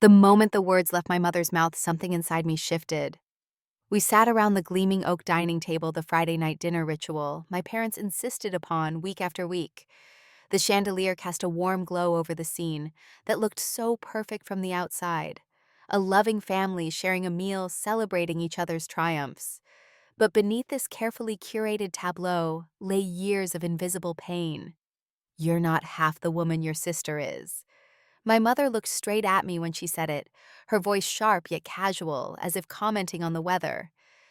The moment the words left my mother's mouth, something inside me shifted. We sat around the gleaming oak dining table, the Friday night dinner ritual my parents insisted upon week after week. The chandelier cast a warm glow over the scene that looked so perfect from the outside. A loving family sharing a meal, celebrating each other's triumphs. But beneath this carefully curated tableau lay years of invisible pain. "You're not half the woman your sister is." My mother looked straight at me when she said it, her voice sharp yet casual, as if commenting on the weather.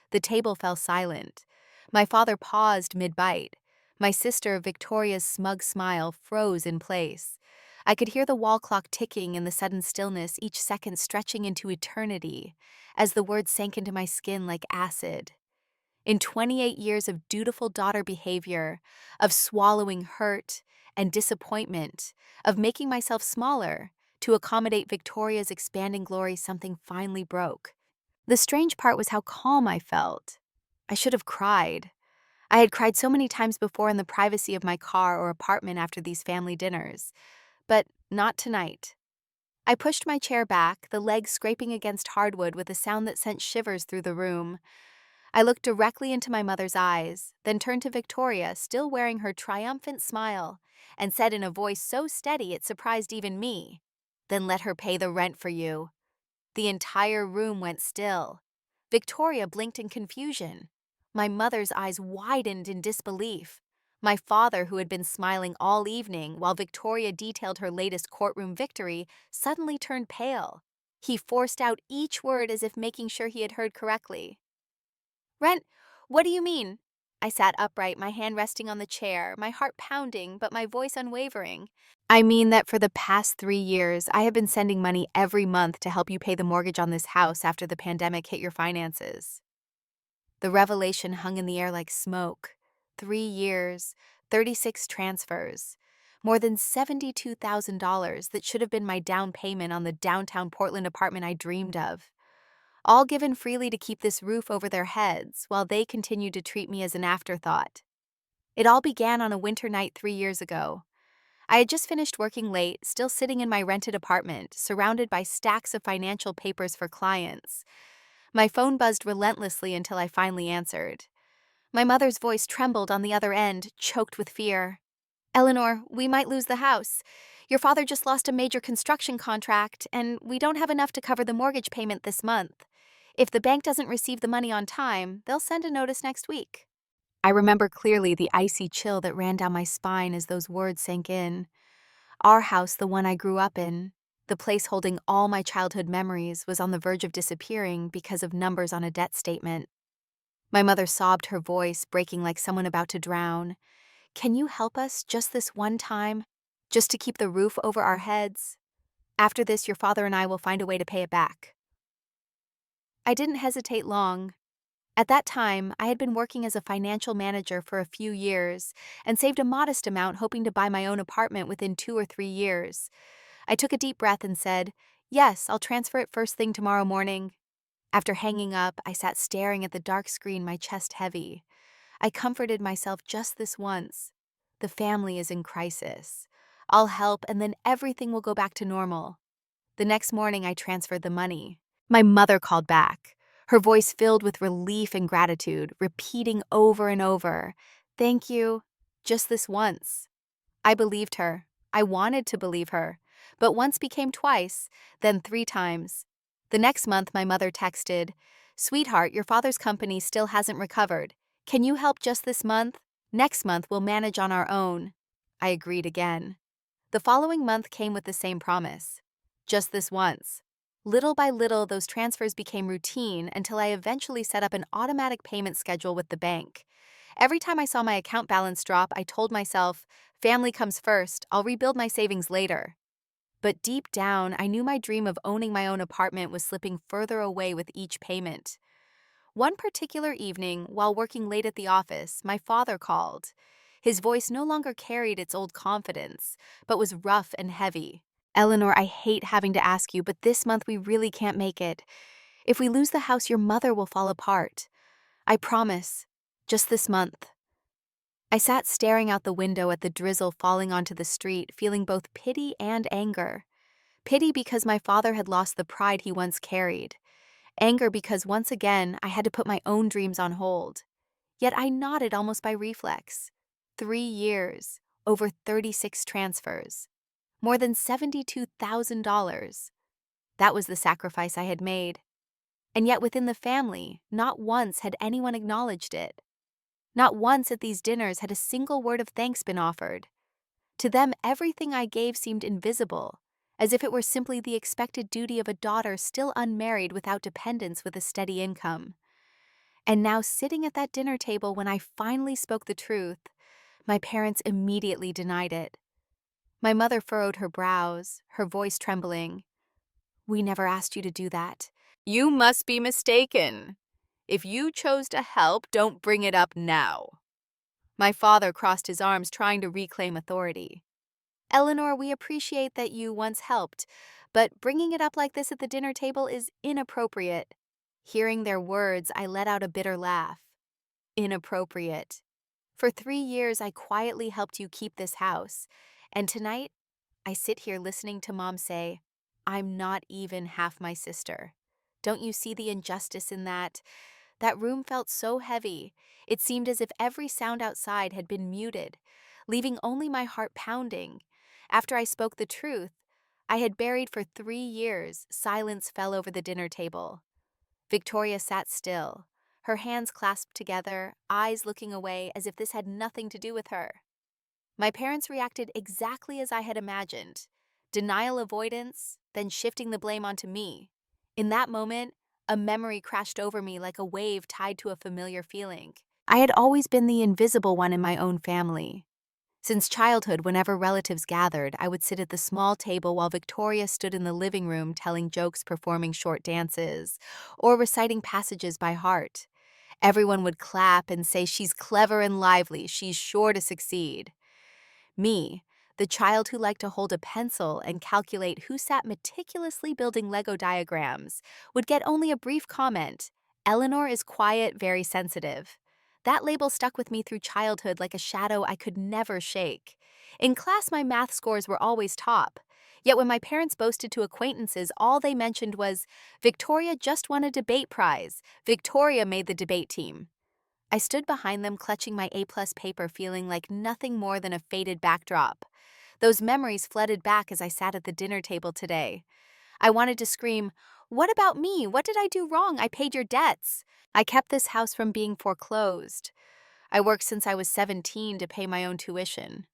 The table fell silent. My father paused mid-bite. My sister, Victoria's smug smile, froze in place. I could hear the wall clock ticking in the sudden stillness, each second stretching into eternity, as the words sank into my skin like acid. In 28 years of dutiful daughter behavior, of swallowing hurt and disappointment, of making myself smaller to accommodate Victoria's expanding glory, something finally broke. The strange part was how calm I felt. I should have cried. I had cried so many times before in the privacy of my car or apartment after these family dinners, but not tonight. I pushed my chair back, the legs scraping against hardwood with a sound that sent shivers through the room. I looked directly into my mother's eyes, then turned to Victoria, still wearing her triumphant smile, and said in a voice so steady it surprised even me, "Then let her pay the rent for you." The entire room went still. Victoria blinked in confusion. My mother's eyes widened in disbelief. My father, who had been smiling all evening while Victoria detailed her latest courtroom victory, suddenly turned pale. He forced out each word as if making sure he had heard correctly. "Rent? What do you mean?" I sat upright, my hand resting on the chair, my heart pounding, but my voice unwavering. "I mean that for the past 3 years, I have been sending money every month to help you pay the mortgage on this house after the pandemic hit your finances." The revelation hung in the air like smoke. 3 years, 36 transfers, more than $72,000 that should have been my down payment on the downtown Portland apartment I dreamed of. All given freely to keep this roof over their heads while they continued to treat me as an afterthought. It all began on a winter night 3 years ago. I had just finished working late, still sitting in my rented apartment, surrounded by stacks of financial papers for clients. My phone buzzed relentlessly until I finally answered. My mother's voice trembled on the other end, choked with fear. "Eleanor, we might lose the house. Your father just lost a major construction contract, and we don't have enough to cover the mortgage payment this month. If the bank doesn't receive the money on time, they'll send a notice next week." I remember clearly the icy chill that ran down my spine as those words sank in. Our house, the one I grew up in, the place holding all my childhood memories, was on the verge of disappearing because of numbers on a debt statement. My mother sobbed, her voice breaking like someone about to drown. "Can you help us just this one time? Just to keep the roof over our heads? After this, your father and I will find a way to pay it back." I didn't hesitate long. At that time, I had been working as a financial manager for a few years and saved a modest amount, hoping to buy my own apartment within 2 or 3 years. I took a deep breath and said, "Yes, I'll transfer it first thing tomorrow morning." After hanging up, I sat staring at the dark screen, my chest heavy. I comforted myself just this once. The family is in crisis. I'll help, and then everything will go back to normal. The next morning, I transferred the money. My mother called back, her voice filled with relief and gratitude, repeating over and over, "Thank you, just this once." I believed her. I wanted to believe her. But once became twice, then 3 times. The next month, my mother texted, "Sweetheart, your father's company still hasn't recovered. Can you help just this month? Next month, we'll manage on our own." I agreed again. The following month came with the same promise. Just this once. Little by little, those transfers became routine until I eventually set up an automatic payment schedule with the bank. Every time I saw my account balance drop, I told myself, "Family comes first, I'll rebuild my savings later." But deep down, I knew my dream of owning my own apartment was slipping further away with each payment. One particular evening, while working late at the office, my father called. His voice no longer carried its old confidence, but was rough and heavy. "Eleanor, I hate having to ask you, but this month we really can't make it. If we lose the house, your mother will fall apart. I promise. Just this month." I sat staring out the window at the drizzle falling onto the street, feeling both pity and anger. Pity because my father had lost the pride he once carried. Anger because once again I had to put my own dreams on hold. Yet I nodded almost by reflex. 3 years, over 36 transfers, more than $72,000. That was the sacrifice I had made. And yet within the family, not once had anyone acknowledged it. Not once at these dinners had a single word of thanks been offered. To them, everything I gave seemed invisible, as if it were simply the expected duty of a daughter still unmarried without dependence with a steady income. And now, sitting at that dinner table when I finally spoke the truth, my parents immediately denied it. My mother furrowed her brows, her voice trembling. "We never asked you to do that." "You must be mistaken. If you chose to help, don't bring it up now." My father crossed his arms, trying to reclaim authority. "Eleanor, we appreciate that you once helped, but bringing it up like this at the dinner table is inappropriate." Hearing their words, I let out a bitter laugh. Inappropriate. For 3 years, I quietly helped you keep this house, and tonight, I sit here listening to Mom say, "I'm not even half my sister." Don't you see the injustice in that? That room felt so heavy. It seemed as if every sound outside had been muted, leaving only my heart pounding. After I spoke the truth, I had buried for 3 years, silence fell over the dinner table. Victoria sat still, her hands clasped together, eyes looking away as if this had nothing to do with her. My parents reacted exactly as I had imagined. Denial, avoidance, then shifting the blame onto me. In that moment, a memory crashed over me like a wave tied to a familiar feeling. I had always been the invisible one in my own family. Since childhood, whenever relatives gathered, I would sit at the small table while Victoria stood in the living room telling jokes, performing short dances, or reciting passages by heart. Everyone would clap and say, "She's clever and lively, she's sure to succeed." Me, the child who liked to hold a pencil and calculate who sat meticulously building Lego diagrams, would get only a brief comment. "Eleanor is quiet, very sensitive." That label stuck with me through childhood like a shadow I could never shake. In class, my math scores were always top. Yet when my parents boasted to acquaintances, all they mentioned was, "Victoria just won a debate prize. Victoria made the debate team." I stood behind them, clutching my A-plus paper, feeling like nothing more than a faded backdrop. Those memories flooded back as I sat at the dinner table today. I wanted to scream, "What about me? What did I do wrong? I paid your debts. I kept this house from being foreclosed. I worked since I was 17 to pay my own tuition."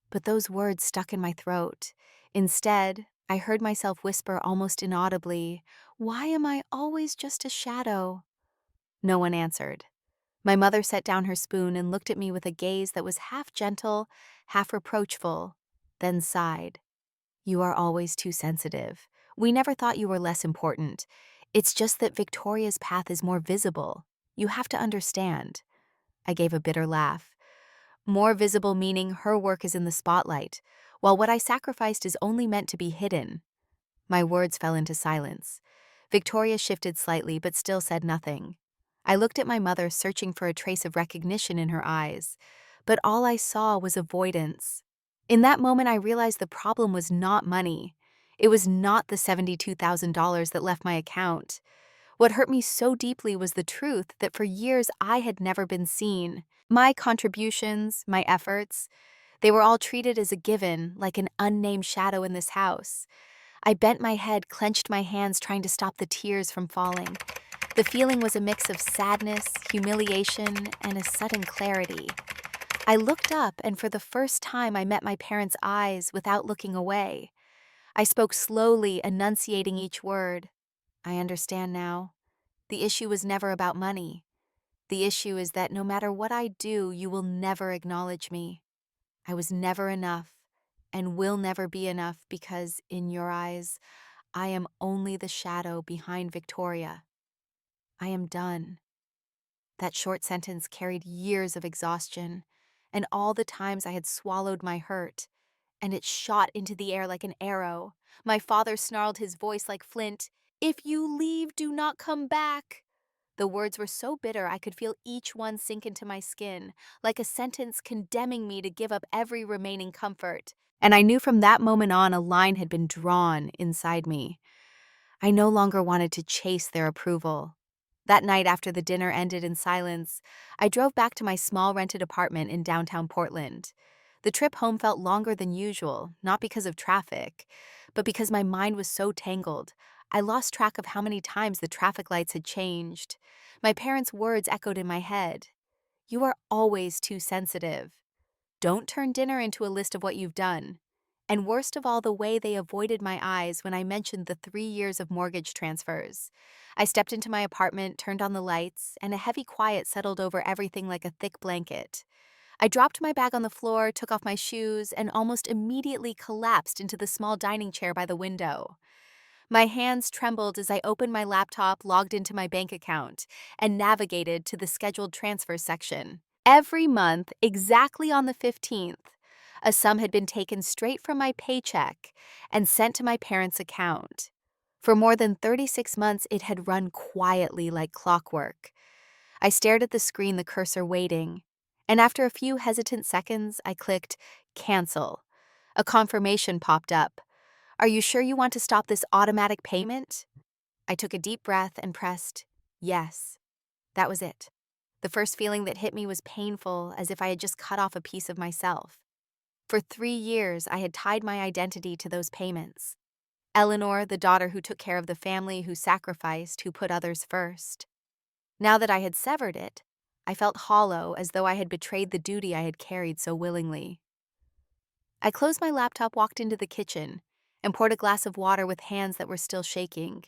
But those words stuck in my throat. Instead, I heard myself whisper almost inaudibly, "Why am I always just a shadow?" No one answered. My mother set down her spoon and looked at me with a gaze that was half gentle, half reproachful, then sighed. "You are always too sensitive. We never thought you were less important. It's just that Victoria's path is more visible. You have to understand." I gave a bitter laugh. More visible meaning her work is in the spotlight, while what I sacrificed is only meant to be hidden. My words fell into silence. Victoria shifted slightly but still said nothing. I looked at my mother, searching for a trace of recognition in her eyes, but all I saw was avoidance. In that moment, I realized the problem was not money. It was not the $72,000 that left my account. What hurt me so deeply was the truth that for years I had never been seen. My contributions, my efforts, they were all treated as a given, like an unnamed shadow in this house. I bent my head, clenched my hands, trying to stop the tears from falling. The feeling was a mix of sadness, humiliation, and a sudden clarity. I looked up, and for the first time, I met my parents' eyes without looking away. I spoke slowly, enunciating each word. "I understand now. The issue was never about money. The issue is that no matter what I do, you will never acknowledge me. I was never enough, and will never be enough because, in your eyes, I am only the shadow behind Victoria. I am done." That short sentence carried years of exhaustion, and all the times I had swallowed my hurt, and it shot into the air like an arrow. My father snarled, his voice like flint, "If you leave, do not come back." The words were so bitter I could feel each one sink into my skin, like a sentence condemning me to give up every remaining comfort. And I knew from that moment on a line had been drawn inside me. I no longer wanted to chase their approval. That night after the dinner ended in silence, I drove back to my small rented apartment in downtown Portland. The trip home felt longer than usual, not because of traffic, but because my mind was so tangled. I lost track of how many times the traffic lights had changed. My parents' words echoed in my head. "You are always too sensitive. Don't turn dinner into a list of what you've done." And worst of all, the way they avoided my eyes when I mentioned the 3 years of mortgage transfers. I stepped into my apartment, turned on the lights, and a heavy quiet settled over everything like a thick blanket. I dropped my bag on the floor, took off my shoes, and almost immediately collapsed into the small dining chair by the window. My hands trembled as I opened my laptop, logged into my bank account, and navigated to the scheduled transfer section. Every month, exactly on the 15th, a sum had been taken straight from my paycheck and sent to my parents' account. For more than 36 months, it had run quietly like clockwork. I stared at the screen, the cursor waiting, and after a few hesitant seconds, I clicked cancel. A confirmation popped up. "Are you sure you want to stop this automatic payment?" I took a deep breath and pressed yes. That was it. The first feeling that hit me was painful, as if I had just cut off a piece of myself. For 3 years, I had tied my identity to those payments. Eleanor, the daughter who took care of the family, who sacrificed, who put others first. Now that I had severed it, I felt hollow, as though I had betrayed the duty I had carried so willingly. I closed my laptop, walked into the kitchen, and poured a glass of water with hands that were still shaking.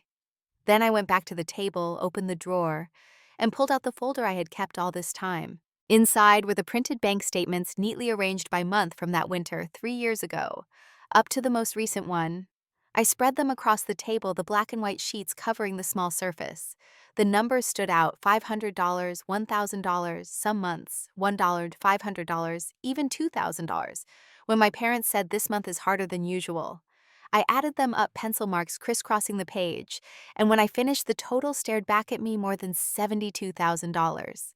Then I went back to the table, opened the drawer, and pulled out the folder I had kept all this time. Inside were the printed bank statements neatly arranged by month from that winter 3 years ago, up to the most recent one. I spread them across the table, the black and white sheets covering the small surface. The numbers stood out: $500, $1,000, some months, $1, $500, even $2,000. When my parents said this month is harder than usual, I added them up, pencil marks crisscrossing the page, and when I finished, the total stared back at me: more than $72,000.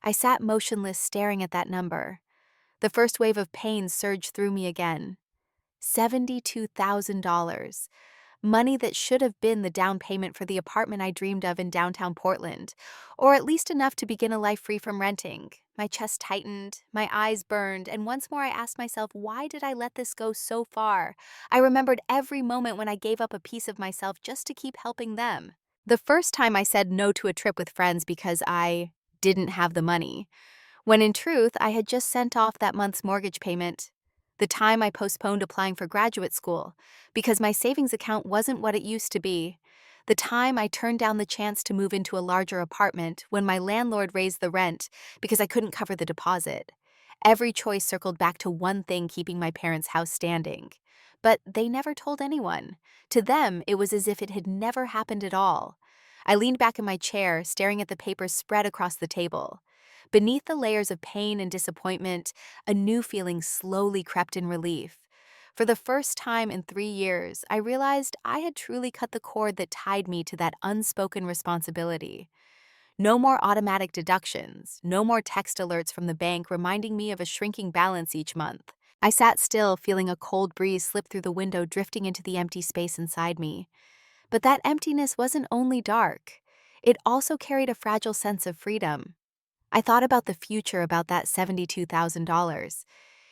I sat motionless, staring at that number. The first wave of pain surged through me again. $72,000. Money that should have been the down payment for the apartment I dreamed of in downtown Portland, or at least enough to begin a life free from renting. My chest tightened, my eyes burned, and once more I asked myself, why did I let this go so far? I remembered every moment when I gave up a piece of myself just to keep helping them. The first time I said no to a trip with friends because I didn't have the money, when in truth I had just sent off that month's mortgage payment. The time I postponed applying for graduate school because my savings account wasn't what it used to be. The time I turned down the chance to move into a larger apartment when my landlord raised the rent because I couldn't cover the deposit. Every choice circled back to one thing keeping my parents' house standing. But they never told anyone. To them, it was as if it had never happened at all. I leaned back in my chair, staring at the papers spread across the table. Beneath the layers of pain and disappointment, a new feeling slowly crept in: relief. For the first time in 3 years, I realized I had truly cut the cord that tied me to that unspoken responsibility. No more automatic deductions, no more text alerts from the bank reminding me of a shrinking balance each month. I sat still, feeling a cold breeze slip through the window, drifting into the empty space inside me. But that emptiness wasn't only dark. It also carried a fragile sense of freedom. I thought about the future, about that $72,000.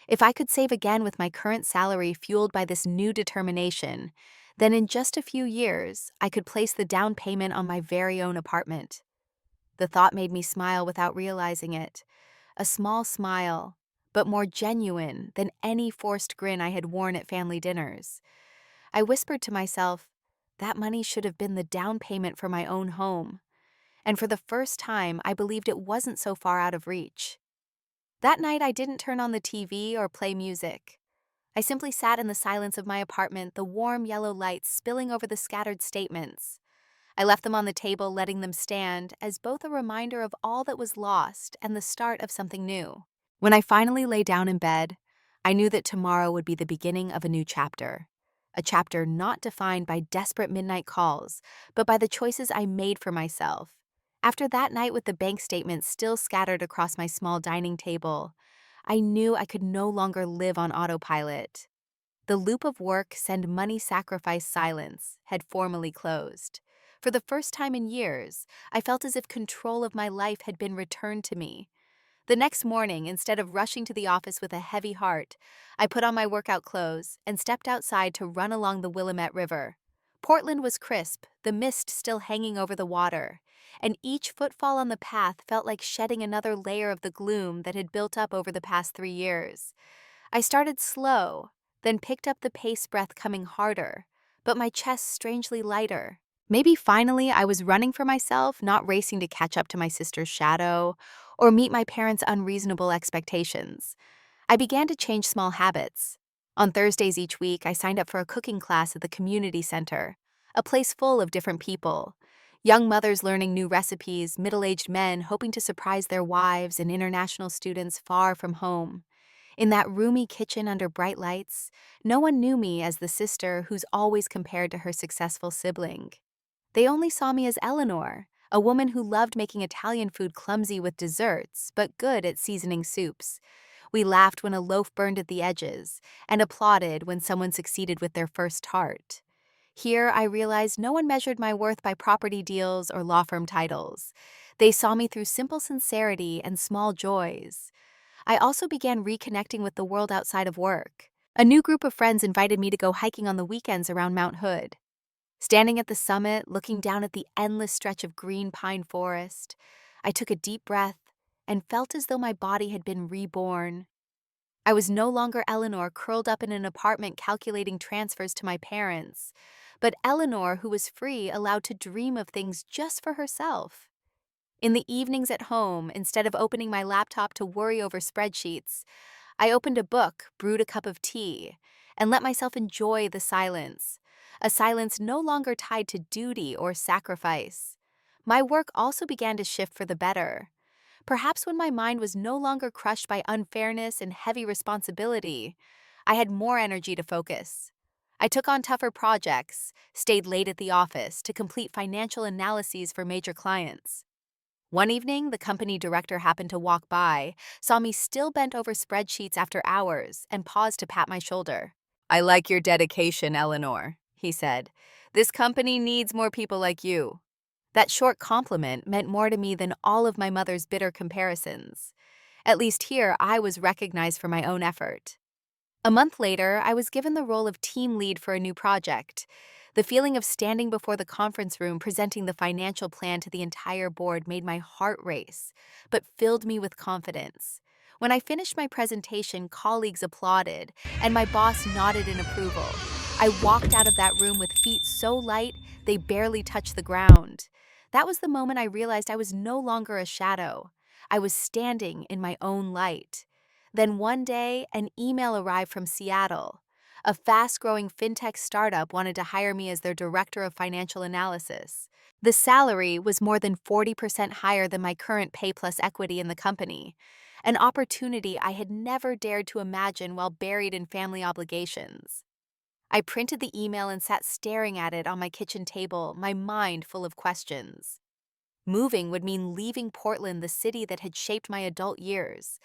If I could save again with my current salary fueled by this new determination, then in just a few years, I could place the down payment on my very own apartment. The thought made me smile without realizing it. A small smile, but more genuine than any forced grin I had worn at family dinners. I whispered to myself, that money should have been the down payment for my own home. And for the first time, I believed it wasn't so far out of reach. That night, I didn't turn on the TV or play music. I simply sat in the silence of my apartment, the warm yellow lights spilling over the scattered statements. I left them on the table, letting them stand as both a reminder of all that was lost and the start of something new. When I finally lay down in bed, I knew that tomorrow would be the beginning of a new chapter. A chapter not defined by desperate midnight calls, but by the choices I made for myself. After that night with the bank statements still scattered across my small dining table, I knew I could no longer live on autopilot. The loop of work, send money, sacrifice, silence had formally closed. For the first time in years, I felt as if control of my life had been returned to me. The next morning, instead of rushing to the office with a heavy heart, I put on my workout clothes and stepped outside to run along the Willamette River. Portland was crisp, the mist still hanging over the water, and each footfall on the path felt like shedding another layer of the gloom that had built up over the past 3 years. I started slow, then picked up the pace, breath coming harder, but my chest strangely lighter. Maybe finally I was running for myself, not racing to catch up to my sister's shadow or meet my parents' unreasonable expectations. I began to change small habits. On Thursdays each week, I signed up for a cooking class at the community center, a place full of different people. Young mothers learning new recipes, middle-aged men hoping to surprise their wives, and international students far from home. In that roomy kitchen under bright lights, no one knew me as the sister who's always compared to her successful sibling. They only saw me as Eleanor, a woman who loved making Italian food clumsy with desserts, but good at seasoning soups. We laughed when a loaf burned at the edges, and applauded when someone succeeded with their first tart. Here, I realized no one measured my worth by property deals or law firm titles. They saw me through simple sincerity and small joys. I also began reconnecting with the world outside of work. A new group of friends invited me to go hiking on the weekends around Mount Hood. Standing at the summit, looking down at the endless stretch of green pine forest, I took a deep breath and felt as though my body had been reborn. I was no longer Eleanor curled up in an apartment calculating transfers to my parents, but Eleanor who was free, allowed to dream of things just for herself. In the evenings at home, instead of opening my laptop to worry over spreadsheets, I opened a book, brewed a cup of tea, and let myself enjoy the silence, a silence no longer tied to duty or sacrifice. My work also began to shift for the better. Perhaps when my mind was no longer crushed by unfairness and heavy responsibility, I had more energy to focus. I took on tougher projects, stayed late at the office to complete financial analyses for major clients. One evening, the company director happened to walk by, saw me still bent over spreadsheets after hours, and paused to pat my shoulder. "I like your dedication, Eleanor," he said. "This company needs more people like you." That short compliment meant more to me than all of my mother's bitter comparisons. At least here, I was recognized for my own effort. A month later, I was given the role of team lead for a new project. The feeling of standing before the conference room presenting the financial plan to the entire board made my heart race, but filled me with confidence. When I finished my presentation, colleagues applauded, and my boss nodded in approval. I walked out of that room with feet so light they barely touched the ground. That was the moment I realized I was no longer a shadow. I was standing in my own light. Then one day, an email arrived from Seattle. A fast-growing fintech startup wanted to hire me as their director of financial analysis. The salary was more than 40% higher than my current pay plus equity in the company, an opportunity I had never dared to imagine while buried in family obligations. I printed the email and sat staring at it on my kitchen table, my mind full of questions. Moving would mean leaving Portland, the city that had shaped my adult years.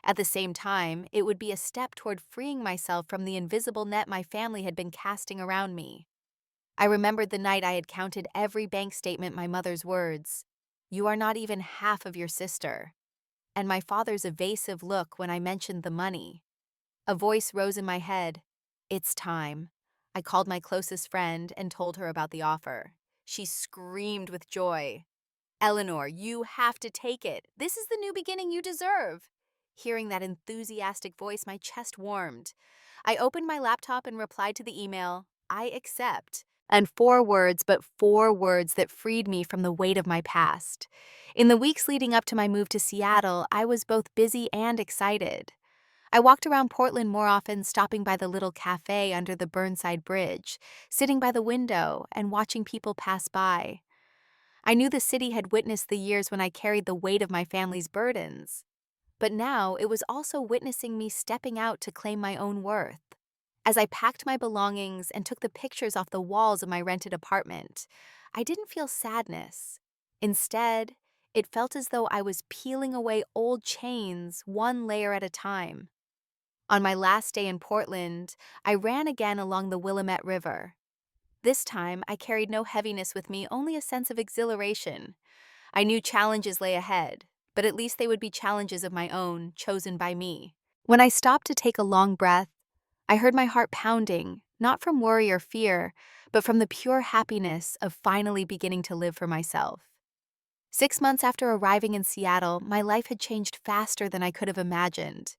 At the same time, it would be a step toward freeing myself from the invisible net my family had been casting around me. I remembered the night I had counted every bank statement, my mother's words, "You are not even half of your sister," and my father's evasive look when I mentioned the money. A voice rose in my head. "It's time." I called my closest friend and told her about the offer. She screamed with joy. "Eleanor, you have to take it. This is the new beginning you deserve." Hearing that enthusiastic voice, my chest warmed. I opened my laptop and replied to the email, "I accept." And 4 words, but 4 words that freed me from the weight of my past. In the weeks leading up to my move to Seattle, I was both busy and excited. I walked around Portland more often, stopping by the little cafe under the Burnside Bridge, sitting by the window and watching people pass by. I knew the city had witnessed the years when I carried the weight of my family's burdens, but now it was also witnessing me stepping out to claim my own worth. As I packed my belongings and took the pictures off the walls of my rented apartment, I didn't feel sadness. Instead, It felt as though I was peeling away old chains, one layer at a time. On my last day in Portland, I ran again along the Willamette River. This time, I carried no heaviness with me, only a sense of exhilaration. I knew challenges lay ahead, but at least they would be challenges of my own, chosen by me. When I stopped to take a long breath, I heard my heart pounding, not from worry or fear, but from the pure happiness of finally beginning to live for myself. 6 months after arriving in Seattle, my life had changed faster than I could have imagined.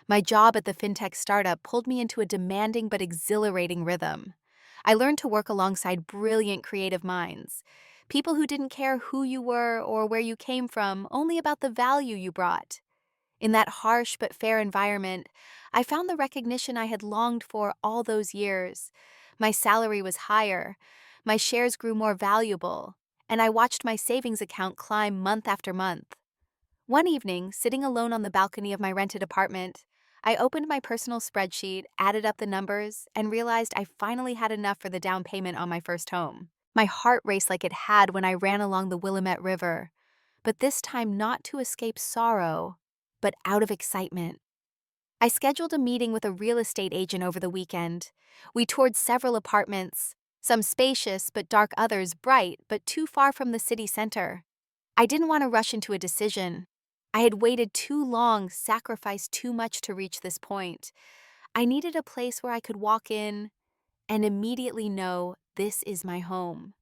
My job at the fintech startup pulled me into a demanding but exhilarating rhythm. I learned to work alongside brilliant creative minds, people who didn't care who you were or where you came from, only about the value you brought. In that harsh but fair environment, I found the recognition I had longed for all those years. My salary was higher, my shares grew more valuable, and I watched my savings account climb month after month. One evening, sitting alone on the balcony of my rented apartment, I opened my personal spreadsheet, added up the numbers, and realized I finally had enough for the down payment on my first home. My heart raced like it had when I ran along the Willamette River, but this time not to escape sorrow, but out of excitement. I scheduled a meeting with a real estate agent over the weekend. We toured several apartments, some spacious but dark, others bright but too far from the city center. I didn't want to rush into a decision. I had waited too long, sacrificed too much to reach this point. I needed a place where I could walk in and immediately know this is my home.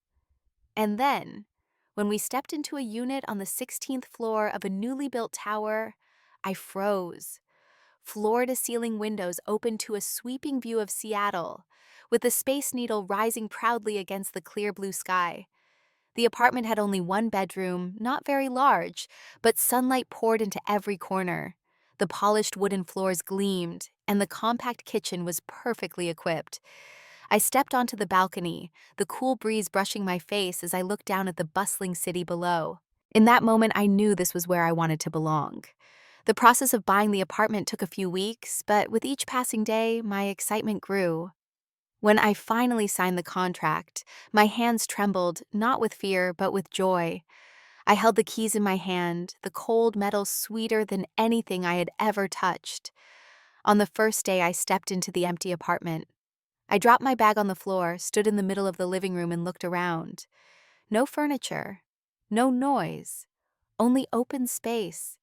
And then, when we stepped into a unit on the 16th floor of a newly built tower, I froze. Floor-to-ceiling windows opened to a sweeping view of Seattle, with the Space Needle rising proudly against the clear blue sky. The apartment had only one bedroom, not very large, but sunlight poured into every corner. The polished wooden floors gleamed, and the compact kitchen was perfectly equipped. I stepped onto the balcony, the cool breeze brushing my face as I looked down at the bustling city below. In that moment, I knew this was where I wanted to belong. The process of buying the apartment took a few weeks, but with each passing day, my excitement grew. When I finally signed the contract, my hands trembled, not with fear, but with joy. I held the keys in my hand, the cold metal sweeter than anything I had ever touched. On the first day, I stepped into the empty apartment. I dropped my bag on the floor, stood in the middle of the living room, and looked around. No furniture, no noise, only open space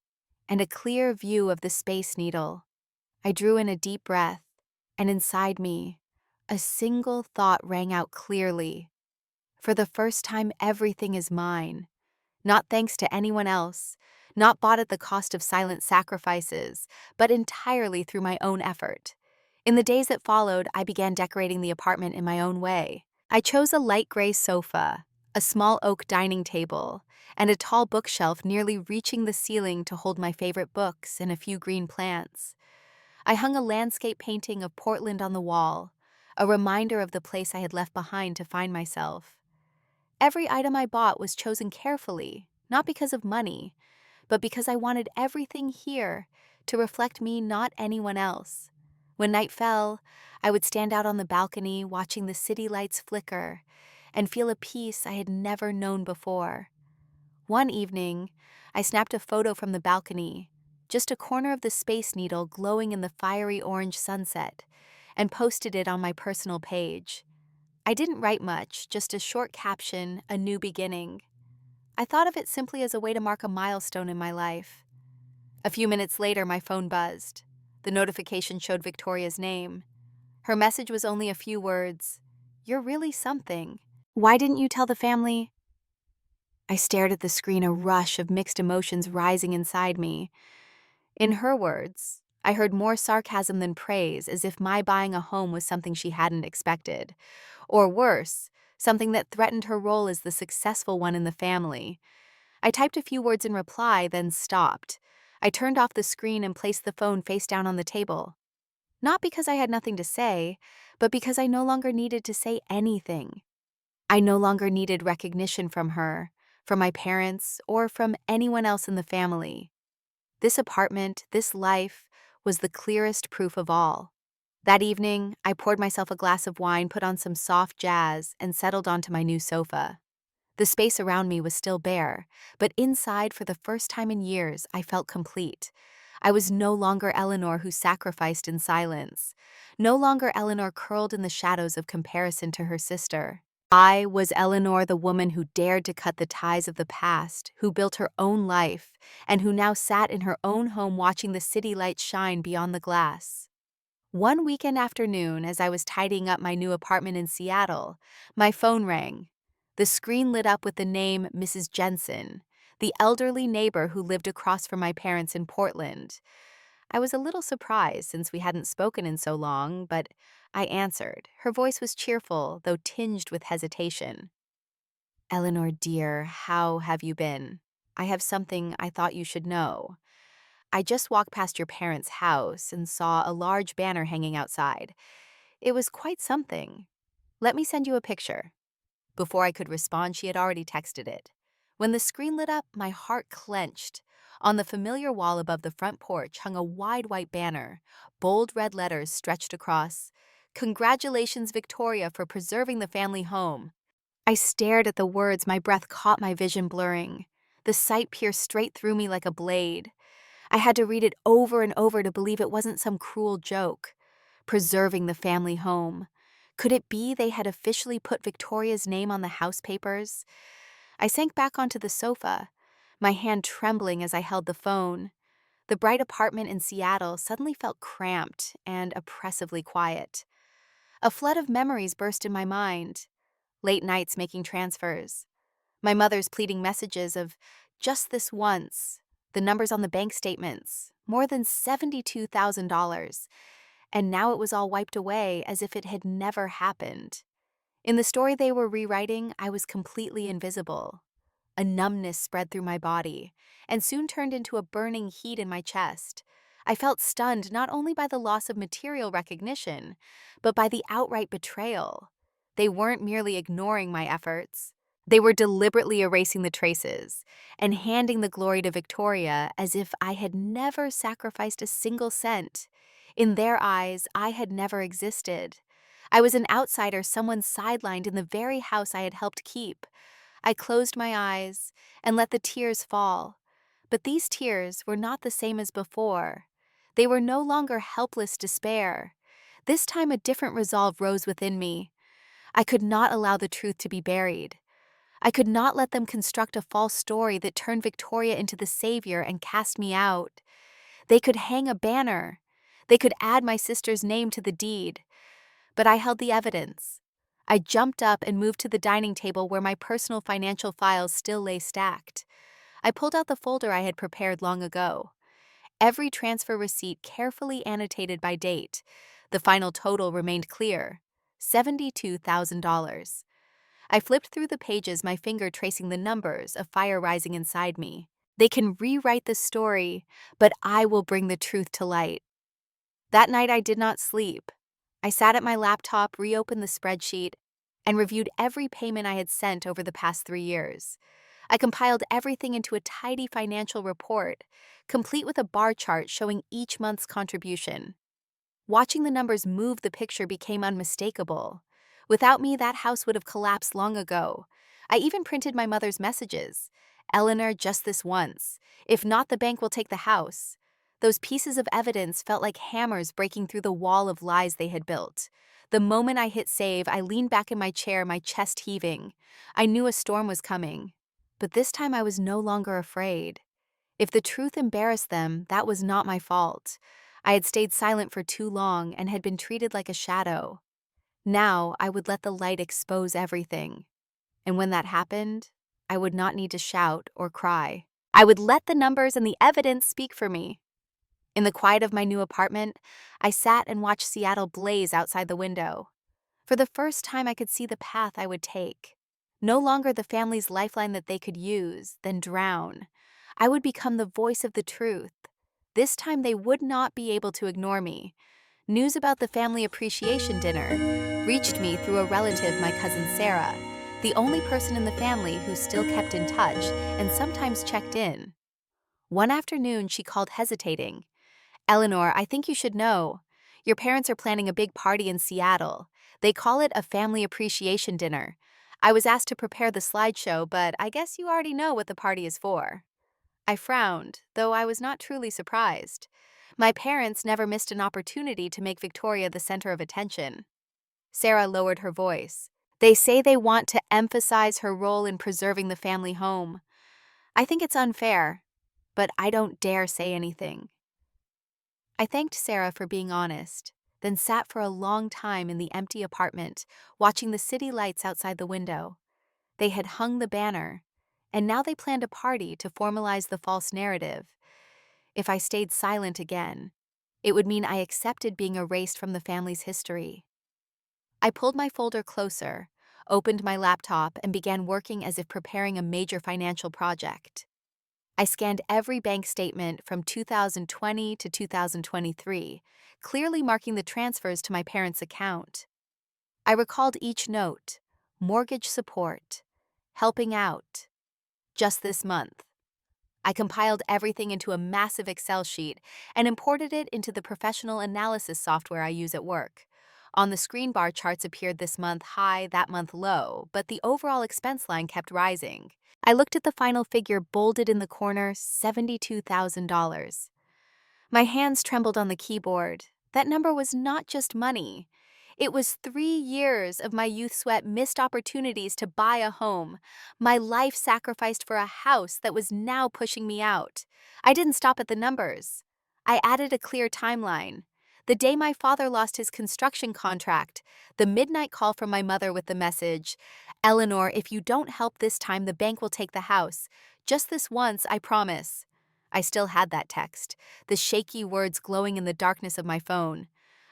and a clear view of the Space Needle. I drew in a deep breath, and inside me, a single thought rang out clearly. For the first time, everything is mine. Not thanks to anyone else, not bought at the cost of silent sacrifices, but entirely through my own effort. In the days that followed, I began decorating the apartment in my own way. I chose a light gray sofa, a small oak dining table, and a tall bookshelf nearly reaching the ceiling to hold my favorite books and a few green plants. I hung a landscape painting of Portland on the wall, a reminder of the place I had left behind to find myself. Every item I bought was chosen carefully, not because of money, but because I wanted everything here to reflect me, not anyone else. When night fell, I would stand out on the balcony watching the city lights flicker and feel a peace I had never known before. One evening, I snapped a photo from the balcony, just a corner of the Space Needle glowing in the fiery orange sunset, and posted it on my personal page. I didn't write much, just a short caption, a new beginning. I thought of it simply as a way to mark a milestone in my life. A few minutes later, my phone buzzed. The notification showed Victoria's name. Her message was only a few words. "You're really something. Why didn't you tell the family?" I stared at the screen, a rush of mixed emotions rising inside me. In her words, I heard more sarcasm than praise, as if my buying a home was something she hadn't expected. Or worse, something that threatened her role as the successful one in the family. I typed a few words in reply, then stopped. I turned off the screen and placed the phone face down on the table. Not because I had nothing to say, but because I no longer needed to say anything. I no longer needed recognition from her, from my parents, or from anyone else in the family. This apartment, this life, was the clearest proof of all. That evening, I poured myself a glass of wine, put on some soft jazz, and settled onto my new sofa. The space around me was still bare, but inside, for the first time in years, I felt complete. I was no longer Eleanor who sacrificed in silence, no longer Eleanor curled in the shadows of comparison to her sister. I was Eleanor, the woman who dared to cut the ties of the past, who built her own life, and who now sat in her own home watching the city lights shine beyond the glass. One weekend afternoon, as I was tidying up my new apartment in Seattle, my phone rang. The screen lit up with the name Mrs. Jensen, the elderly neighbor who lived across from my parents in Portland. I was a little surprised since we hadn't spoken in so long, but I answered. Her voice was cheerful, though tinged with hesitation. "Eleanor, dear, how have you been? I have something I thought you should know. I just walked past your parents' house and saw a large banner hanging outside. It was quite something. Let me send you a picture." Before I could respond, she had already texted it. When the screen lit up, my heart clenched. On the familiar wall above the front porch hung a wide white banner, bold red letters stretched across. "Congratulations, Victoria, for preserving the family home." I stared at the words, my breath caught my vision blurring. The sight pierced straight through me like a blade. I had to read it over and over to believe it wasn't some cruel joke. Preserving the family home. Could it be they had officially put Victoria's name on the house papers? I sank back onto the sofa, my hand trembling as I held the phone. The bright apartment in Seattle suddenly felt cramped and oppressively quiet. A flood of memories burst in my mind. Late nights making transfers. My mother's pleading messages of just this once. The numbers on the bank statements. More than $72,000. And now it was all wiped away as if it had never happened. In the story they were rewriting, I was completely invisible. A numbness spread through my body, and soon turned into a burning heat in my chest. I felt stunned not only by the loss of material recognition, but by the outright betrayal. They weren't merely ignoring my efforts. They were deliberately erasing the traces and handing the glory to Victoria as if I had never sacrificed a single cent. In their eyes, I had never existed. I was an outsider, someone sidelined in the very house I had helped keep. I closed my eyes and let the tears fall. But these tears were not the same as before. They were no longer helpless despair. This time a different resolve rose within me. I could not allow the truth to be buried. I could not let them construct a false story that turned Victoria into the savior and cast me out. They could hang a banner. They could add my sister's name to the deed. But I held the evidence. I jumped up and moved to the dining table where my personal financial files still lay stacked. I pulled out the folder I had prepared long ago. Every transfer receipt carefully annotated by date. The final total remained clear: $72,000. I flipped through the pages, my finger tracing the numbers, a fire rising inside me. They can rewrite the story, but I will bring the truth to light. That night I did not sleep. I sat at my laptop, reopened the spreadsheet, and reviewed every payment I had sent over the past 3 years. I compiled everything into a tidy financial report, complete with a bar chart showing each month's contribution. Watching the numbers move, the picture became unmistakable. Without me, that house would have collapsed long ago. I even printed my mother's messages. "Eleanor, just this once. If not, the bank will take the house." Those pieces of evidence felt like hammers breaking through the wall of lies they had built. The moment I hit save, I leaned back in my chair, my chest heaving. I knew a storm was coming. But this time I was no longer afraid. If the truth embarrassed them, that was not my fault. I had stayed silent for too long and had been treated like a shadow. Now I would let the light expose everything. And when that happened, I would not need to shout or cry. I would let the numbers and the evidence speak for me. In the quiet of my new apartment, I sat and watched Seattle blaze outside the window. For the first time, I could see the path I would take. No longer the family's lifeline that they could use, then drown. I would become the voice of the truth. This time they would not be able to ignore me. News about the family appreciation dinner reached me through a relative, my cousin Sarah, the only person in the family who still kept in touch and sometimes checked in. One afternoon, she called hesitating. "Eleanor, I think you should know. Your parents are planning a big party in Seattle. They call it a family appreciation dinner. I was asked to prepare the slideshow, but I guess you already know what the party is for. I frowned, though I was not truly surprised. My parents never missed an opportunity to make Victoria the center of attention. Sarah lowered her voice. They say they want to emphasize her role in preserving the family home. I think it's unfair, but I don't dare say anything. I thanked Sarah for being honest, then sat for a long time in the empty apartment, watching the city lights outside the window. They had hung the banner, and now they planned a party to formalize the false narrative. If I stayed silent again, it would mean I accepted being erased from the family's history. I pulled my folder closer, opened my laptop, and began working as if preparing a major financial project. I scanned every bank statement from 2020 to 2023, clearly marking the transfers to my parents' account. I recalled each note: mortgage support, helping out, just this month. I compiled everything into a massive Excel sheet and imported it into the professional analysis software I use at work. On the screen bar, charts appeared this month high, that month low, but the overall expense line kept rising. I looked at the final figure bolded in the corner, $72,000. My hands trembled on the keyboard. That number was not just money. It was 3 years of my youth sweat, missed opportunities to buy a home, my life sacrificed for a house that was now pushing me out. I didn't stop at the numbers. I added a clear timeline. The day my father lost his construction contract, the midnight call from my mother with the message, "Eleanor, if you don't help this time, the bank will take the house. Just this once, I promise." I still had that text, the shaky words glowing in the darkness of my phone.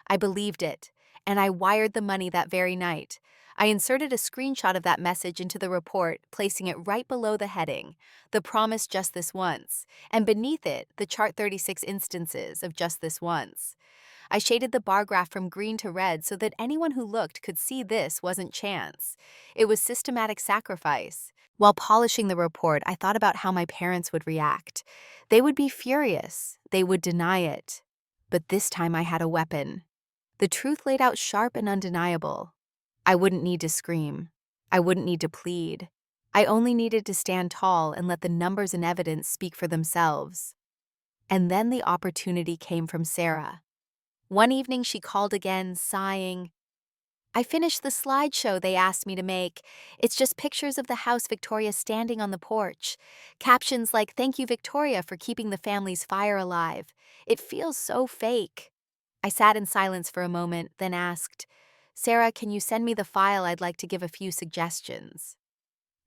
I believed it, and I wired the money that very night. I inserted a screenshot of that message into the report, placing it right below the heading, "The promise just this once," and beneath it, the chart 36 instances of just this once. I shaded the bar graph from green to red so that anyone who looked could see this wasn't chance. It was systematic sacrifice. While polishing the report, I thought about how my parents would react. They would be furious. They would deny it. But this time I had a weapon. The truth laid out sharp and undeniable. I wouldn't need to scream. I wouldn't need to plead. I only needed to stand tall and let the numbers and evidence speak for themselves. And then the opportunity came from Sarah. One evening she called again, sighing. "I finished the slideshow they asked me to make. It's just pictures of the house Victoria standing on the porch. Captions like, 'Thank you, Victoria, for keeping the family's fire alive.' It feels so fake." I sat in silence for a moment, then asked, "Sarah, can you send me the file? I'd like to give a few suggestions."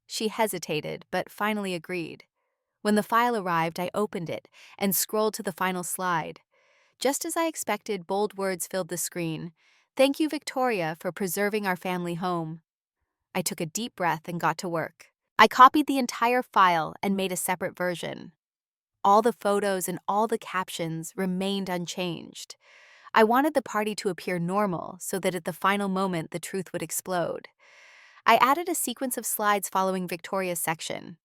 She hesitated, but finally agreed. When the file arrived, I opened it and scrolled to the final slide. Just as I expected, bold words filled the screen. "Thank you, Victoria, for preserving our family home." I took a deep breath and got to work. I copied the entire file and made a separate version. All the photos and all the captions remained unchanged. I wanted the party to appear normal so that at the final moment the truth would explode. I added a sequence of slides following Victoria's section.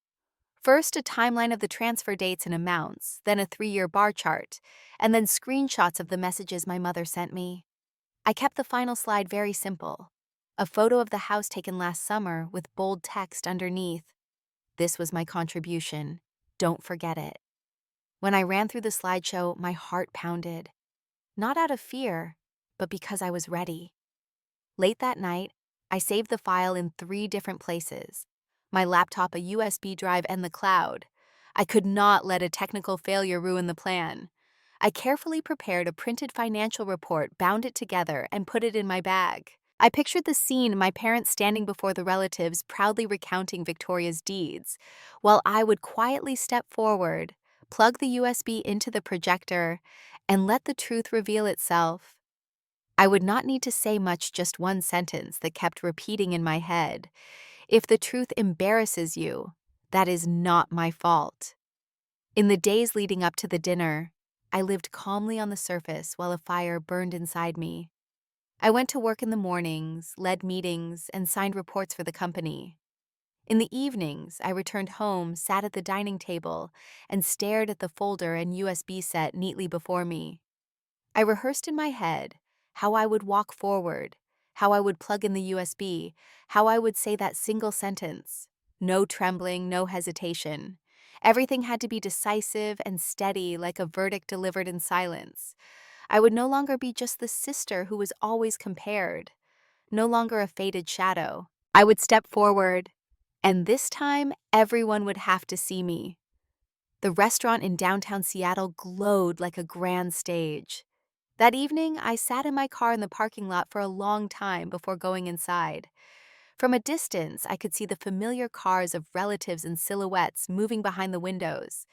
First, a timeline of the transfer dates and amounts, then a 3-year bar chart, and then screenshots of the messages my mother sent me. I kept the final slide very simple. A photo of the house taken last summer with bold text underneath. This was my contribution. Don't forget it. When I ran through the slideshow, my heart pounded. Not out of fear, but because I was ready. Late that night, I saved the file in 3 different places: my laptop, a USB drive, and the cloud. I could not let a technical failure ruin the plan. I carefully prepared a printed financial report, bound it together, and put it in my bag. I pictured the scene: my parents standing before the relatives, proudly recounting Victoria's deeds, while I would quietly step forward, plug the USB into the projector, and let the truth reveal itself. I would not need to say much, just one sentence that kept repeating in my head: "If the truth embarrasses you, that is not my fault." In the days leading up to the dinner, I lived calmly on the surface while a fire burned inside me. I went to work in the mornings, led meetings, and signed reports for the company. In the evenings, I returned home, sat at the dining table, and stared at the folder and USB set neatly before me. I rehearsed in my head how I would walk forward, how I would plug in the USB, how I would say that single sentence. No trembling, no hesitation. Everything had to be decisive and steady, like a verdict delivered in silence. I would no longer be just the sister who was always compared, no longer a faded shadow. I would step forward, and this time everyone would have to see me. The restaurant in downtown Seattle glowed like a grand stage. That evening, I sat in my car in the parking lot for a long time before going inside. From a distance, I could see the familiar cars of relatives and silhouettes moving behind the windows.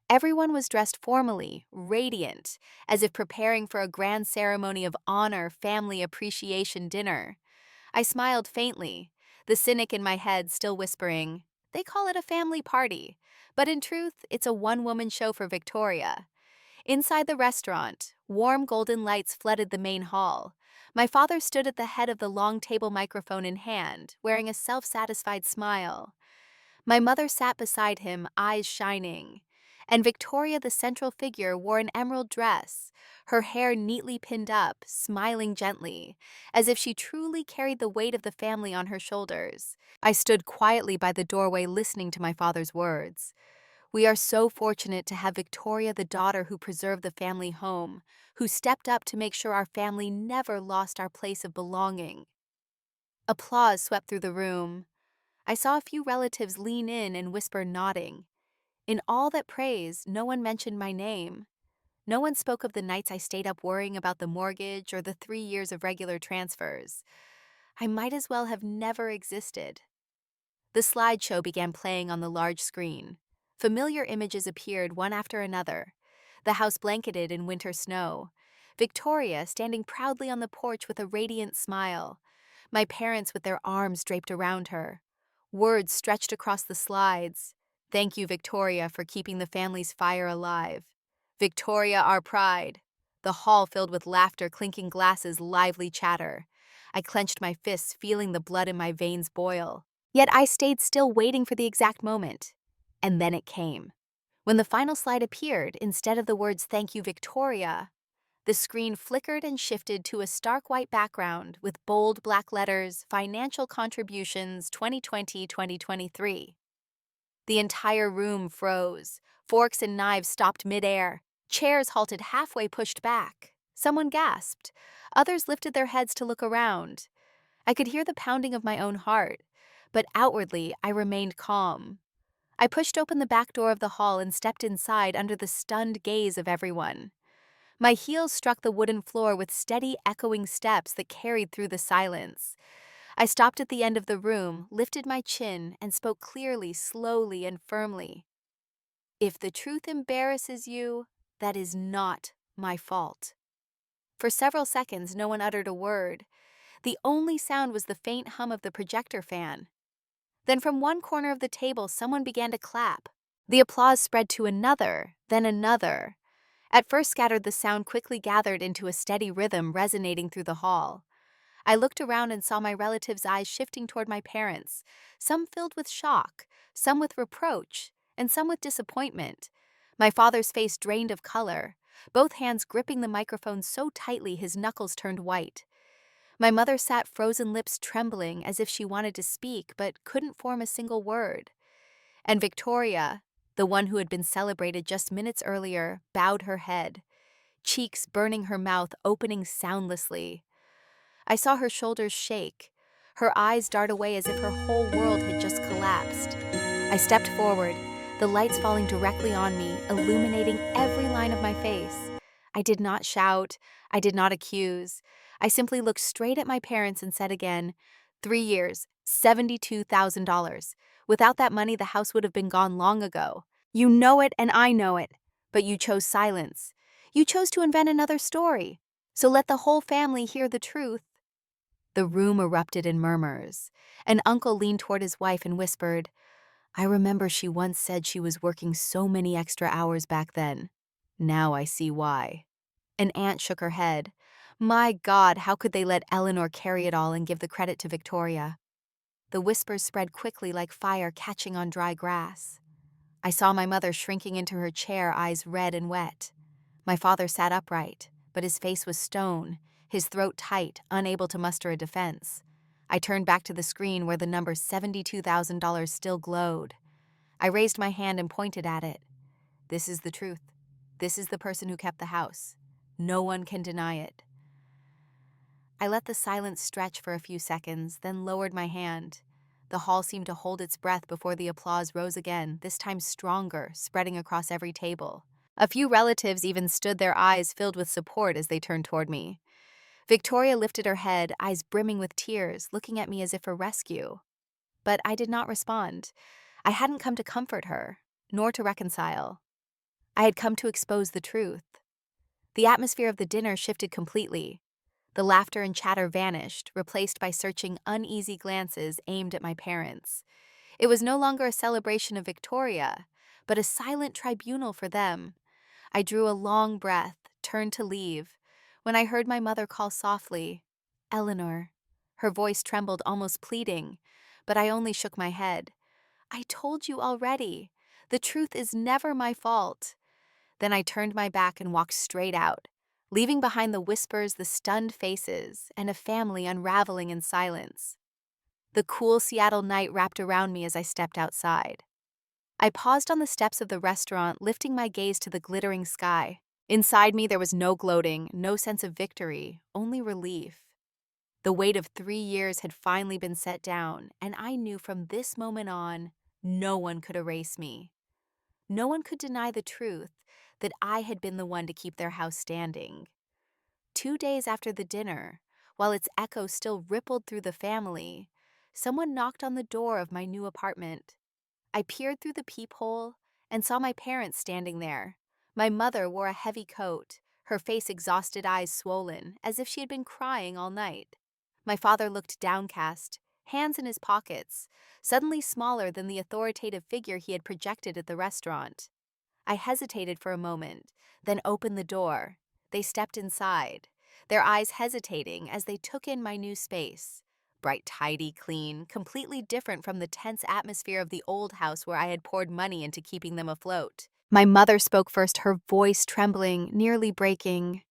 Everyone was dressed formally, radiant, as if preparing for a grand ceremony of honor family appreciation dinner. I smiled faintly, the cynic in my head still whispering, "They call it a family party, but in truth, it's a one-woman show for Victoria." Inside the restaurant, warm golden lights flooded the main hall. My father stood at the head of the long table, microphone in hand, wearing a self-satisfied smile. My mother sat beside him, eyes shining. And Victoria, the central figure, wore an emerald dress, her hair neatly pinned up, smiling gently, as if she truly carried the weight of the family on her shoulders. I stood quietly by the doorway listening to my father's words. We are so fortunate to have Victoria, the daughter who preserved the family home, who stepped up to make sure our family never lost our place of belonging. Applause swept through the room. I saw a few relatives lean in and whisper, nodding. In all that praise, no one mentioned my name. No one spoke of the nights I stayed up worrying about the mortgage or the 3 years of regular transfers. I might as well have never existed. The slideshow began playing on the large screen. Familiar images appeared one after another. The house blanketed in winter snow. Victoria standing proudly on the porch with a radiant smile. My parents with their arms draped around her. Words stretched across the slides. "Thank you, Victoria, for keeping the family's fire alive. Victoria, our pride." The hall filled with laughter, clinking glasses, lively chatter. I clenched my fists, feeling the blood in my veins boil. Yet I stayed still, waiting for the exact moment. And then it came. When the final slide appeared, instead of the words "Thank you, Victoria," the screen flickered and shifted to a stark white background with bold black letters, "Financial Contributions 2020-2023." The entire room froze. Forks and knives stopped midair. Chairs halted halfway, pushed back. Someone gasped. Others lifted their heads to look around. I could hear the pounding of my own heart, but outwardly I remained calm. I pushed open the back door of the hall and stepped inside under the stunned gaze of everyone. My heels struck the wooden floor with steady, echoing steps that carried through the silence. I stopped at the end of the room, lifted my chin, and spoke clearly, slowly, and firmly. "If the truth embarrasses you, that is not my fault." For several seconds, no one uttered a word. The only sound was the faint hum of the projector fan. Then from one corner of the table, someone began to clap. The applause spread to another, then another. At first scattered, the sound quickly gathered into a steady rhythm resonating through the hall. I looked around and saw my relatives' eyes shifting toward my parents, some filled with shock, some with reproach, and some with disappointment. My father's face drained of color, both hands gripping the microphone so tightly his knuckles turned white. My mother sat, frozen lips trembling as if she wanted to speak but couldn't form a single word. And Victoria, the one who had been celebrated just minutes earlier, bowed her head, cheeks burning, her mouth opening soundlessly. I saw her shoulders shake, her eyes dart away as if her whole world had just collapsed. I stepped forward, the lights falling directly on me, illuminating every line of my face. I did not shout, I did not accuse. I simply looked straight at my parents and said again, 3 years, $72,000. Without that money, the house would have been gone long ago. You know it and I know it, but you chose silence. You chose to invent another story. So let the whole family hear the truth. The room erupted in murmurs. An uncle leaned toward his wife and whispered, "I remember she once said she was working so many extra hours back then. Now I see why." An aunt shook her head. "My God, how could they let Eleanor carry it all and give the credit to Victoria?" The whispers spread quickly like fire catching on dry grass. I saw my mother shrinking into her chair, eyes red and wet. My father sat upright, but his face was stone, his throat tight, unable to muster a defense. I turned back to the screen where the number $72,000 still glowed. I raised my hand and pointed at it. This is the truth. This is the person who kept the house. No one can deny it. I let the silence stretch for a few seconds, then lowered my hand. The hall seemed to hold its breath before the applause rose again, this time stronger, spreading across every table. A few relatives even stood, their eyes filled with support as they turned toward me. Victoria lifted her head, eyes brimming with tears, looking at me as if for rescue. But I did not respond. I hadn't come to comfort her, nor to reconcile. I had come to expose the truth. The atmosphere of the dinner shifted completely. The laughter and chatter vanished, replaced by searching, uneasy glances aimed at my parents. It was no longer a celebration of Victoria, but a silent tribunal for them. I drew a long breath, turned to leave, when I heard my mother call softly, "Eleanor." Her voice trembled, almost pleading, but I only shook my head. "I told you already. The truth is never my fault." Then I turned my back and walked straight out, leaving behind the whispers, the stunned faces, and a family unraveling in silence. The cool Seattle night wrapped around me as I stepped outside. I paused on the steps of the restaurant, lifting my gaze to the glittering sky. Inside me there was no gloating, no sense of victory, only relief. The weight of 3 years had finally been set down, and I knew from this moment on, no one could erase me. No one could deny the truth that I had been the one to keep their house standing. 2 days after the dinner, while its echo still rippled through the family, someone knocked on the door of my new apartment. I peered through the peephole and saw my parents standing there. My mother wore a heavy coat, her face exhausted, eyes swollen, as if she had been crying all night. My father looked downcast, hands in his pockets, suddenly smaller than the authoritative figure he had projected at the restaurant. I hesitated for a moment, then opened the door. They stepped inside, their eyes hesitating as they took in my new space. Bright, tidy, clean, completely different from the tense atmosphere of the old house where I had poured money into keeping them afloat. My mother spoke first, her voice trembling, nearly breaking.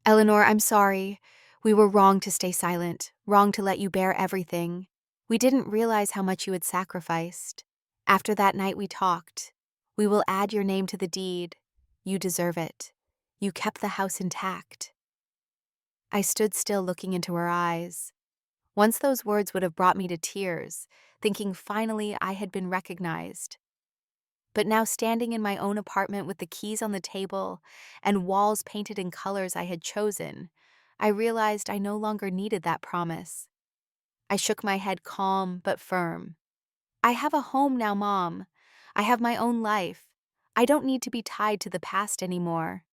"Eleanor, I'm sorry. We were wrong to stay silent, wrong to let you bear everything. We didn't realize how much you had sacrificed. After that night we talked. We will add your name to the deed. You deserve it. You kept the house intact." I stood still, looking into her eyes. Once those words would have brought me to tears, thinking finally I had been recognized. But now, standing in my own apartment with the keys on the table and walls painted in colors I had chosen, I realized I no longer needed that promise. I shook my head, calm but firm. "I have a home now, Mom. I have my own life. I don't need to be tied to the past anymore."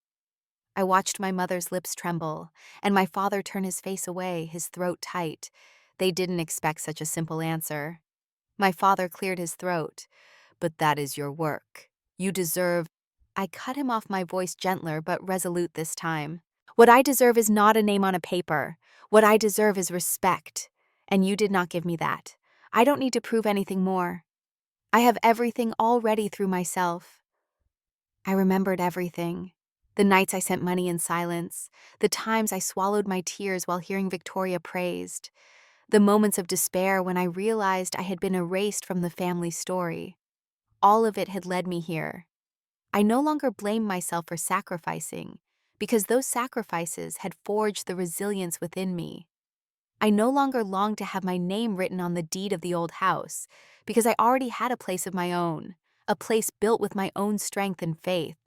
I watched my mother's lips tremble, and my father turn his face away, his throat tight. They didn't expect such a simple answer. My father cleared his throat. "But that is your work. You deserve—" I cut him off, my voice gentler but resolute this time. "What I deserve is not a name on a paper. What I deserve is respect. And you did not give me that. I don't need to prove anything more. I have everything already through myself." I remembered everything. The nights I sent money in silence, the times I swallowed my tears while hearing Victoria praised, the moments of despair when I realized I had been erased from the family story. All of it had led me here. I no longer blamed myself for sacrificing, because those sacrifices had forged the resilience within me. I no longer longed to have my name written on the deed of the old house, because I already had a place of my own, a place built with my own strength and faith.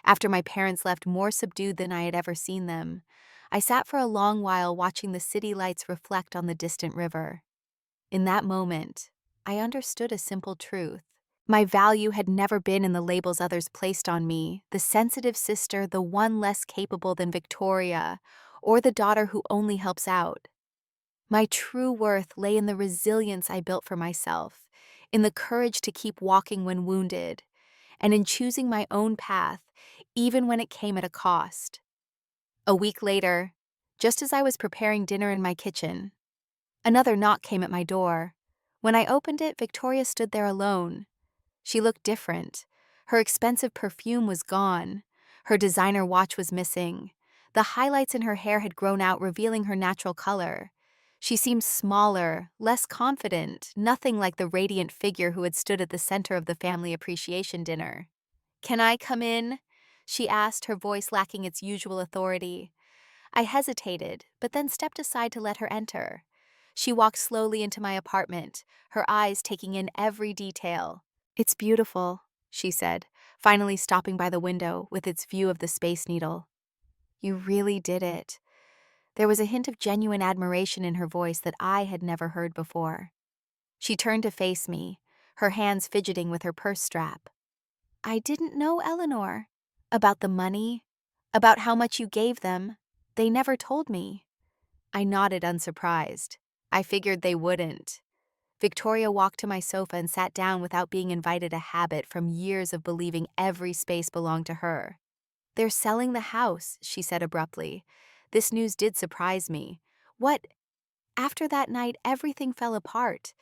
After my parents left, more subdued than I had ever seen them, I sat for a long while watching the city lights reflect on the distant river. In that moment, I understood a simple truth. My value had never been in the labels others placed on me, the sensitive sister, the one less capable than Victoria, or the daughter who only helps out. My true worth lay in the resilience I built for myself, in the courage to keep walking when wounded, and in choosing my own path, even when it came at a cost. A week later, just as I was preparing dinner in my kitchen, another knock came at my door. When I opened it, Victoria stood there alone. She looked different. Her expensive perfume was gone. Her designer watch was missing. The highlights in her hair had grown out, revealing her natural color. She seemed smaller, less confident, nothing like the radiant figure who had stood at the center of the family appreciation dinner. "Can I come in?" she asked, her voice lacking its usual authority. I hesitated, but then stepped aside to let her enter. She walked slowly into my apartment, her eyes taking in every detail. "It's beautiful," she said, finally stopping by the window with its view of the Space Needle. "You really did it." There was a hint of genuine admiration in her voice that I had never heard before. She turned to face me, her hands fidgeting with her purse strap. "I didn't know, Eleanor. About the money? About how much you gave them? They never told me." I nodded unsurprised. I figured they wouldn't. Victoria walked to my sofa and sat down without being invited, a habit from years of believing every space belonged to her. "They're selling the house," she said abruptly. This news did surprise me. What? After that night, everything fell apart.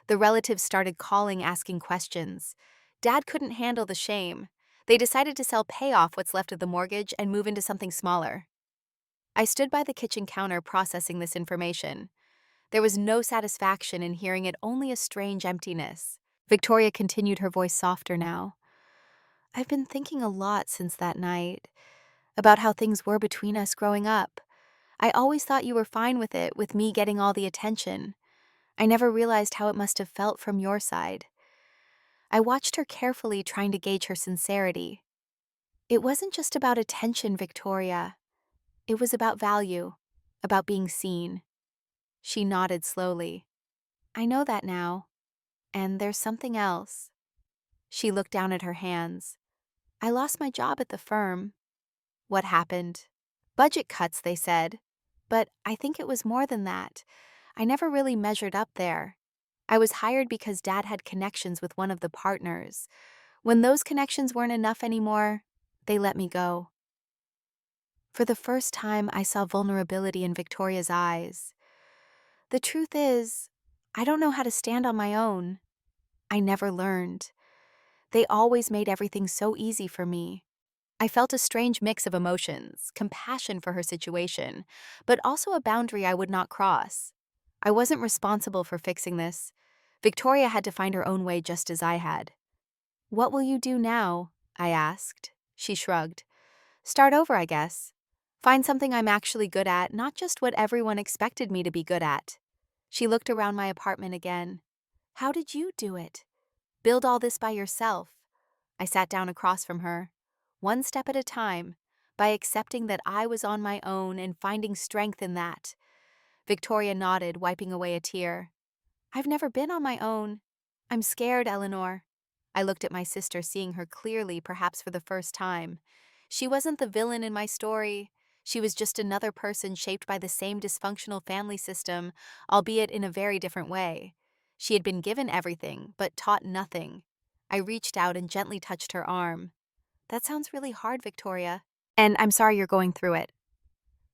The relatives started calling, asking questions. Dad couldn't handle the shame. They decided to pay off what's left of the mortgage and move into something smaller. I stood by the kitchen counter processing this information. There was no satisfaction in hearing it, only a strange emptiness. Victoria continued, her voice softer now. "I've been thinking a lot since that night, about how things were between us growing up. I always thought you were fine with it, with me getting all the attention. I never realized how it must have felt from your side." I watched her carefully, trying to gauge her sincerity. "It wasn't just about attention, Victoria. It was about value, about being seen." She nodded slowly. "I know that now. And there's something else." She looked down at her hands. "I lost my job at the firm." "What happened?" "Budget cuts, they said. But I think it was more than that. I never really measured up there. I was hired because Dad had connections with one of the partners. When those connections weren't enough anymore, they let me go." For the first time, I saw vulnerability in Victoria's eyes. "The truth is, I don't know how to stand on my own. I never learned. They always made everything so easy for me." I felt a strange mix of emotions, compassion for her situation, but also a boundary I would not cross. I wasn't responsible for fixing this. Victoria had to find her own way just as I had. "What will you do now?" I asked. She shrugged. "Start over, I guess. Find something I'm actually good at, not just what everyone expected me to be good at." She looked around my apartment again. "How did you do it? Build all this by yourself?" I sat down across from her. "One step at a time, by accepting that I was on my own and finding strength in that." Victoria nodded, wiping away a tear. "I've never been on my own. I'm scared, Eleanor." I looked at my sister, seeing her clearly, perhaps for the first time. She wasn't the villain in my story. She was just another person shaped by the same dysfunctional family system, albeit in a very different way. She had been given everything, but taught nothing. I reached out and gently touched her arm. "That sounds really hard, Victoria. And I'm sorry you're going through it."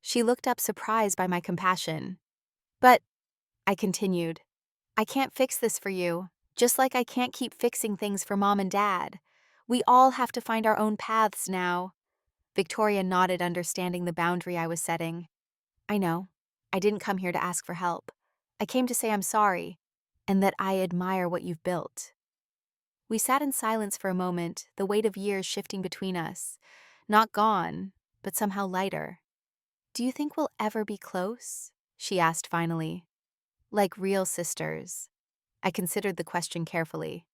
She looked up, surprised by my compassion. "But," I continued, "I can't fix this for you, just like I can't keep fixing things for Mom and Dad. We all have to find our own paths now." Victoria nodded, understanding the boundary I was setting. "I know. I didn't come here to ask for help. I came to say I'm sorry, and that I admire what you've built." We sat in silence for a moment, the weight of years shifting between us. Not gone, but somehow lighter. "Do you think we'll ever be close?" she asked finally. "Like real sisters?" I considered the question carefully.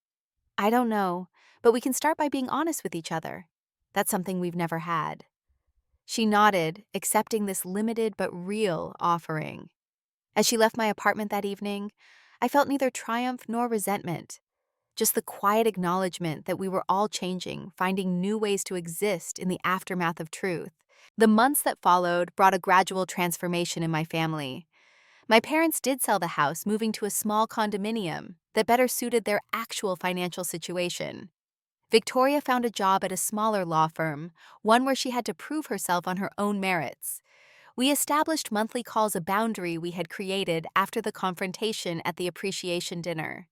"I don't know, but we can start by being honest with each other. That's something we've never had." She nodded, accepting this limited but real offering. As she left my apartment that evening, I felt neither triumph nor resentment, just the quiet acknowledgement that we were all changing, finding new ways to exist in the aftermath of truth. The months that followed brought a gradual transformation in my family. My parents did sell the house, moving to a small condominium that better suited their actual financial situation. Victoria found a job at a smaller law firm, one where she had to prove herself on her own merits. We established monthly calls, a boundary we had created after the confrontation at the appreciation dinner.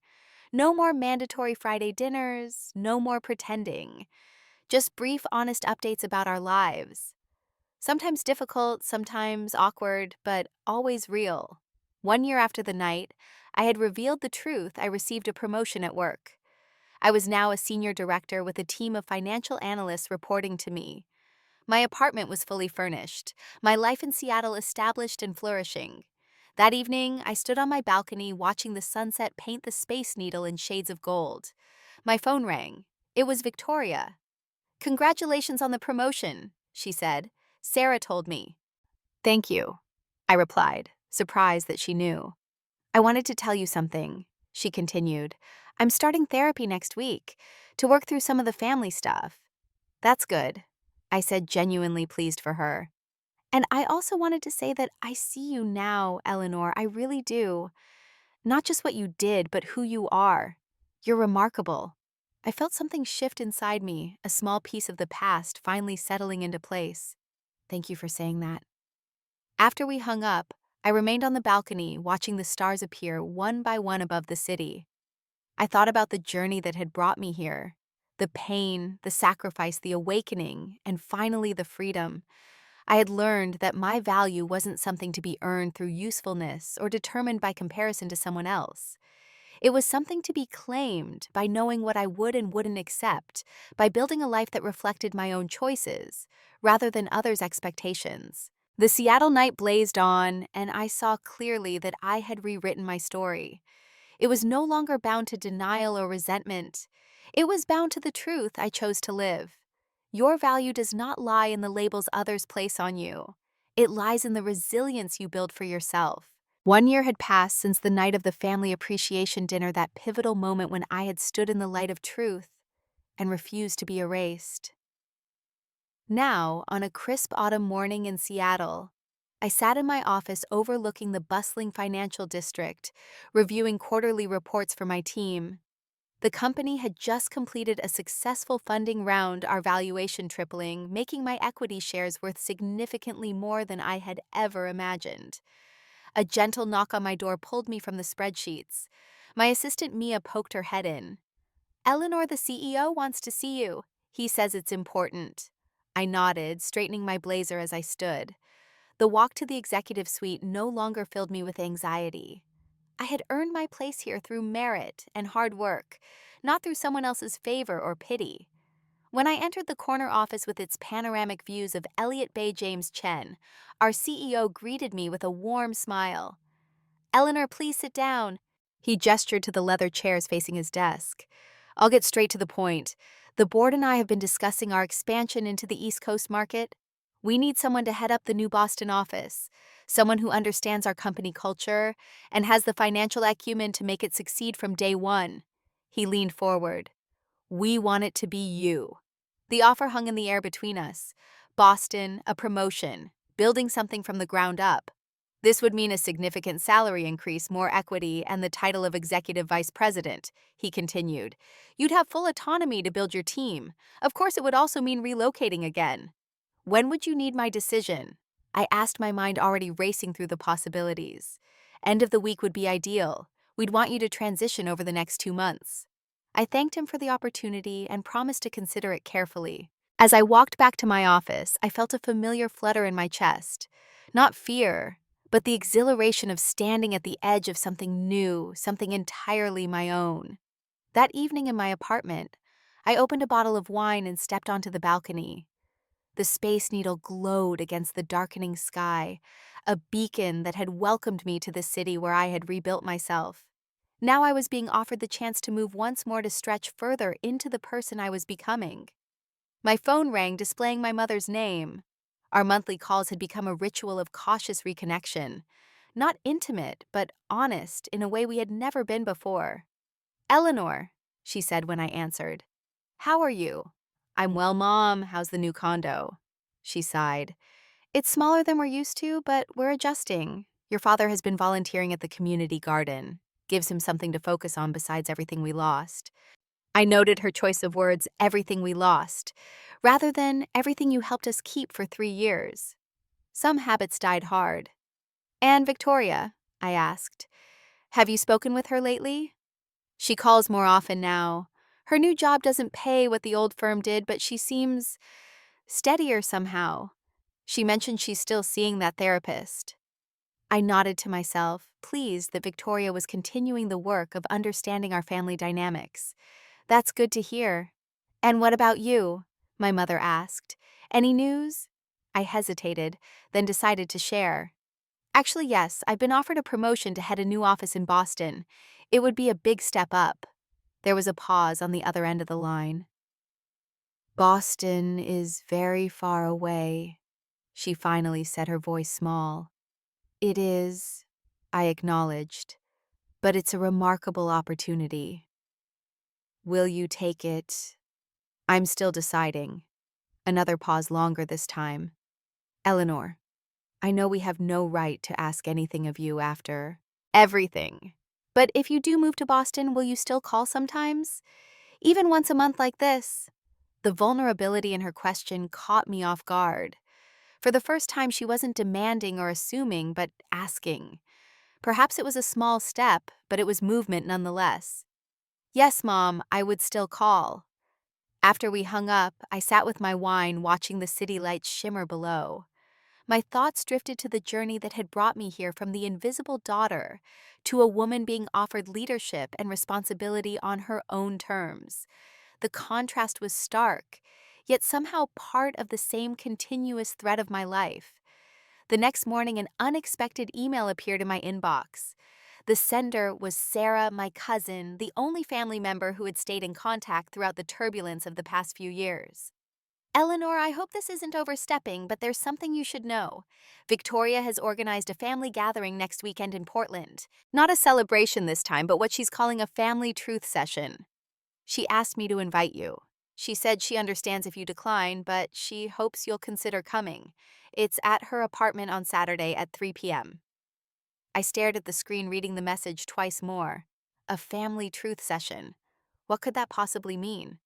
No more mandatory Friday dinners, no more pretending. Just brief, honest updates about our lives. Sometimes difficult, sometimes awkward, but always real. 1 year after the night, I had revealed the truth. I received a promotion at work. I was now a senior director with a team of financial analysts reporting to me. My apartment was fully furnished, my life in Seattle established and flourishing. That evening, I stood on my balcony watching the sunset paint the Space Needle in shades of gold. My phone rang. It was Victoria. "Congratulations on the promotion," she said. "Sarah told me." "Thank you," I replied, surprised that she knew. "I wanted to tell you something," she continued. "I'm starting therapy next week to work through some of the family stuff." "That's good," I said, genuinely pleased for her. "And I also wanted to say that I see you now, Eleanor. I really do. Not just what you did, but who you are. You're remarkable." I felt something shift inside me, a small piece of the past finally settling into place. "Thank you for saying that." After we hung up, I remained on the balcony watching the stars appear one by one above the city. I thought about the journey that had brought me here, the pain, the sacrifice, the awakening, and finally the freedom. I had learned that my value wasn't something to be earned through usefulness or determined by comparison to someone else. It was something to be claimed by knowing what I would and wouldn't accept, by building a life that reflected my own choices, rather than others' expectations. The Seattle night blazed on, and I saw clearly that I had rewritten my story. It was no longer bound to denial or resentment. It was bound to the truth I chose to live. Your value does not lie in the labels others place on you. It lies in the resilience you build for yourself. 1 year had passed since the night of the family appreciation dinner, that pivotal moment when I had stood in the light of truth and refused to be erased. Now, on a crisp autumn morning in Seattle, I sat in my office overlooking the bustling financial district, reviewing quarterly reports for my team. The company had just completed a successful funding round, our valuation tripling, making my equity shares worth significantly more than I had ever imagined. A gentle knock on my door pulled me from the spreadsheets. My assistant Mia poked her head in. "Eleanor, the CEO wants to see you. He says it's important." I nodded, straightening my blazer as I stood. The walk to the executive suite no longer filled me with anxiety. I had earned my place here through merit and hard work, not through someone else's favor or pity. When I entered the corner office with its panoramic views of Elliott Bay James Chen, our CEO greeted me with a warm smile. "Eleanor, please sit down." He gestured to the leather chairs facing his desk. "I'll get straight to the point. The board and I have been discussing our expansion into the East Coast market. We need someone to head up the new Boston office, someone who understands our company culture and has the financial acumen to make it succeed from day one." He leaned forward. "We want it to be you." The offer hung in the air between us. Boston, a promotion, building something from the ground up. This would mean a significant salary increase, more equity, and the title of executive vice president, he continued. You'd have full autonomy to build your team. Of course, it would also mean relocating again. "When would you need my decision?" I asked, my mind already racing through the possibilities. "End of the week would be ideal. We'd want you to transition over the next 2 months." I thanked him for the opportunity and promised to consider it carefully. As I walked back to my office, I felt a familiar flutter in my chest. Not fear, but the exhilaration of standing at the edge of something new, something entirely my own. That evening in my apartment, I opened a bottle of wine and stepped onto the balcony. The Space Needle glowed against the darkening sky, a beacon that had welcomed me to the city where I had rebuilt myself. Now I was being offered the chance to move once more, to stretch further into the person I was becoming. My phone rang, displaying my mother's name. Our monthly calls had become a ritual of cautious reconnection. Not intimate, but honest in a way we had never been before. "Eleanor," she said when I answered. "How are you?" "I'm well, Mom. How's the new condo?" She sighed. "It's smaller than we're used to, but we're adjusting. Your father has been volunteering at the community garden. Gives him something to focus on besides everything we lost." I noted her choice of words, "everything we lost," rather than "everything you helped us keep for 3 years." Some habits died hard. "And Victoria?" I asked. "Have you spoken with her lately?" "She calls more often now. Her new job doesn't pay what the old firm did, but she seems steadier somehow." She mentioned she's still seeing that therapist. I nodded to myself, pleased that Victoria was continuing the work of understanding our family dynamics. That's good to hear. And what about you? My mother asked. Any news? I hesitated, then decided to share. Actually, yes, I've been offered a promotion to head a new office in Boston. It would be a big step up. There was a pause on the other end of the line. Boston is very far away, she finally said, her voice small. It is, I acknowledged, but it's a remarkable opportunity. Will you take it? I'm still deciding. Another pause longer this time. Eleanor, I know we have no right to ask anything of you after everything. But if you do move to Boston, will you still call sometimes? Even once a month like this? The vulnerability in her question caught me off guard. For the first time, she wasn't demanding or assuming, but asking. Perhaps it was a small step, but it was movement nonetheless. Yes, Mom, I would still call. After we hung up, I sat with my wine watching the city lights shimmer below. My thoughts drifted to the journey that had brought me here from the invisible daughter to a woman being offered leadership and responsibility on her own terms. The contrast was stark, yet somehow part of the same continuous thread of my life. The next morning, an unexpected email appeared in my inbox. The sender was Sarah, my cousin, the only family member who had stayed in contact throughout the turbulence of the past few years. Eleanor, I hope this isn't overstepping, but there's something you should know. Victoria has organized a family gathering next weekend in Portland. Not a celebration this time, but what she's calling a family truth session. She asked me to invite you. She said she understands if you decline, but she hopes you'll consider coming. It's at her apartment on Saturday at 3 p.m. I stared at the screen, reading the message twice more. A family truth session. What could that possibly mean?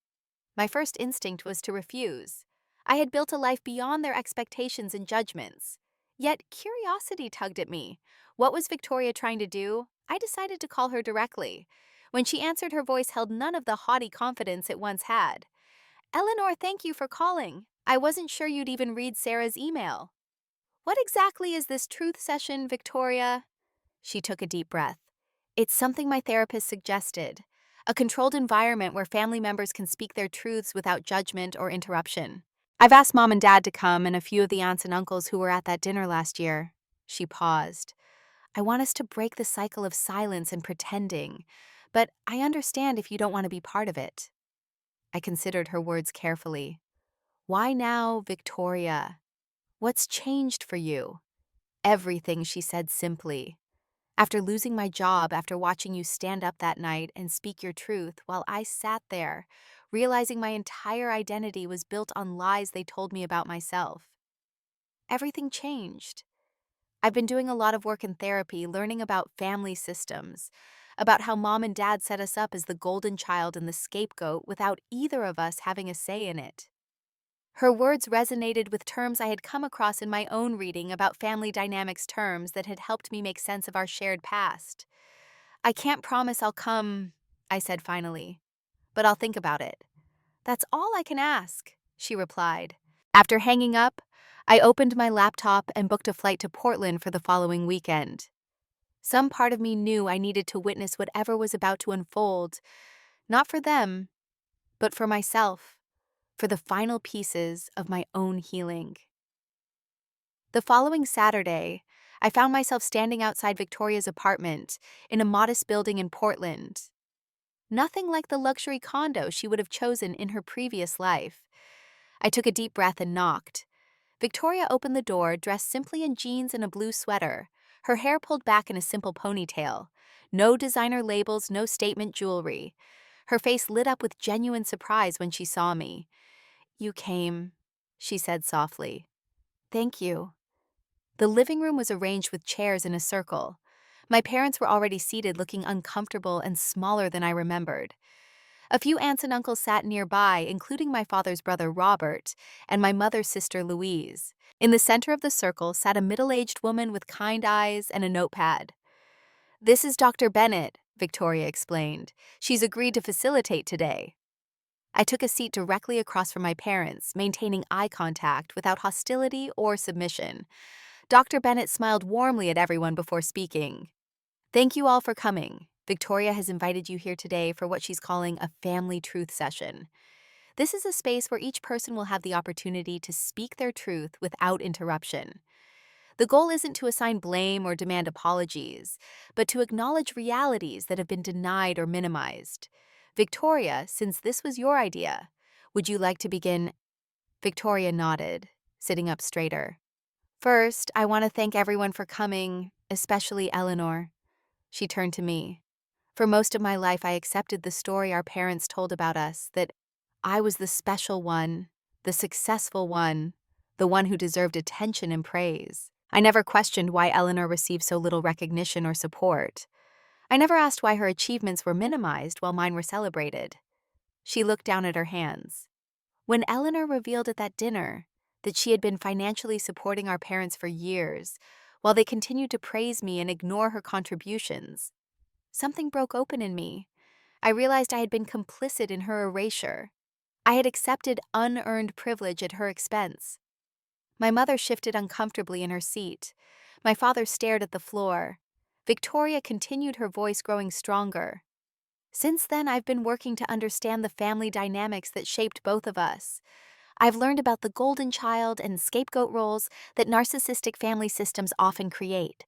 My first instinct was to refuse. I had built a life beyond their expectations and judgments. Yet curiosity tugged at me. What was Victoria trying to do? I decided to call her directly. When she answered, her voice held none of the haughty confidence it once had. Eleanor, thank you for calling. I wasn't sure you'd even read Sarah's email. What exactly is this truth session, Victoria? She took a deep breath. It's something my therapist suggested. A controlled environment where family members can speak their truths without judgment or interruption. I've asked Mom and Dad to come and a few of the aunts and uncles who were at that dinner last year. She paused. I want us to break the cycle of silence and pretending, but I understand if you don't want to be part of it. I considered her words carefully. Why now, Victoria? What's changed for you? Everything, she said simply. After losing my job, after watching you stand up that night and speak your truth while I sat there, realizing my entire identity was built on lies they told me about myself. Everything changed. I've been doing a lot of work in therapy, learning about family systems, about how Mom and Dad set us up as the golden child and the scapegoat without either of us having a say in it. Her words resonated with terms I had come across in my own reading about family dynamics, terms that had helped me make sense of our shared past. I can't promise I'll come, I said finally, but I'll think about it. That's all I can ask, she replied. After hanging up, I opened my laptop and booked a flight to Portland for the following weekend. Some part of me knew I needed to witness whatever was about to unfold, not for them, but for myself, for the final pieces of my own healing. The following Saturday, I found myself standing outside Victoria's apartment in a modest building in Portland. Nothing like the luxury condo she would have chosen in her previous life. I took a deep breath and knocked. Victoria opened the door, dressed simply in jeans and a blue sweater, her hair pulled back in a simple ponytail. No designer labels, no statement jewelry. Her face lit up with genuine surprise when she saw me. You came, she said softly. Thank you. The living room was arranged with chairs in a circle. My parents were already seated, looking uncomfortable and smaller than I remembered. A few aunts and uncles sat nearby, including my father's brother Robert and my mother's sister Louise. In the center of the circle sat a middle-aged woman with kind eyes and a notepad. This is Dr. Bennett, Victoria explained. She's agreed to facilitate today. I took a seat directly across from my parents, maintaining eye contact without hostility or submission. Dr. Bennett smiled warmly at everyone before speaking. Thank you all for coming. Victoria has invited you here today for what she's calling a family truth session. This is a space where each person will have the opportunity to speak their truth without interruption. The goal isn't to assign blame or demand apologies, but to acknowledge realities that have been denied or minimized. Victoria, since this was your idea, would you like to begin? Victoria nodded, sitting up straighter. First, I want to thank everyone for coming, especially Eleanor. She turned to me. For most of my life, I accepted the story our parents told about us, that I was the special one, the successful one, the one who deserved attention and praise. I never questioned why Eleanor received so little recognition or support. I never asked why her achievements were minimized while mine were celebrated. She looked down at her hands. When Eleanor revealed at that dinner that she had been financially supporting our parents for years, while they continued to praise me and ignore her contributions, something broke open in me. I realized I had been complicit in her erasure. I had accepted unearned privilege at her expense. My mother shifted uncomfortably in her seat. My father stared at the floor. Victoria continued, her voice growing stronger. Since then, I've been working to understand the family dynamics that shaped both of us. I've learned about the golden child and scapegoat roles that narcissistic family systems often create.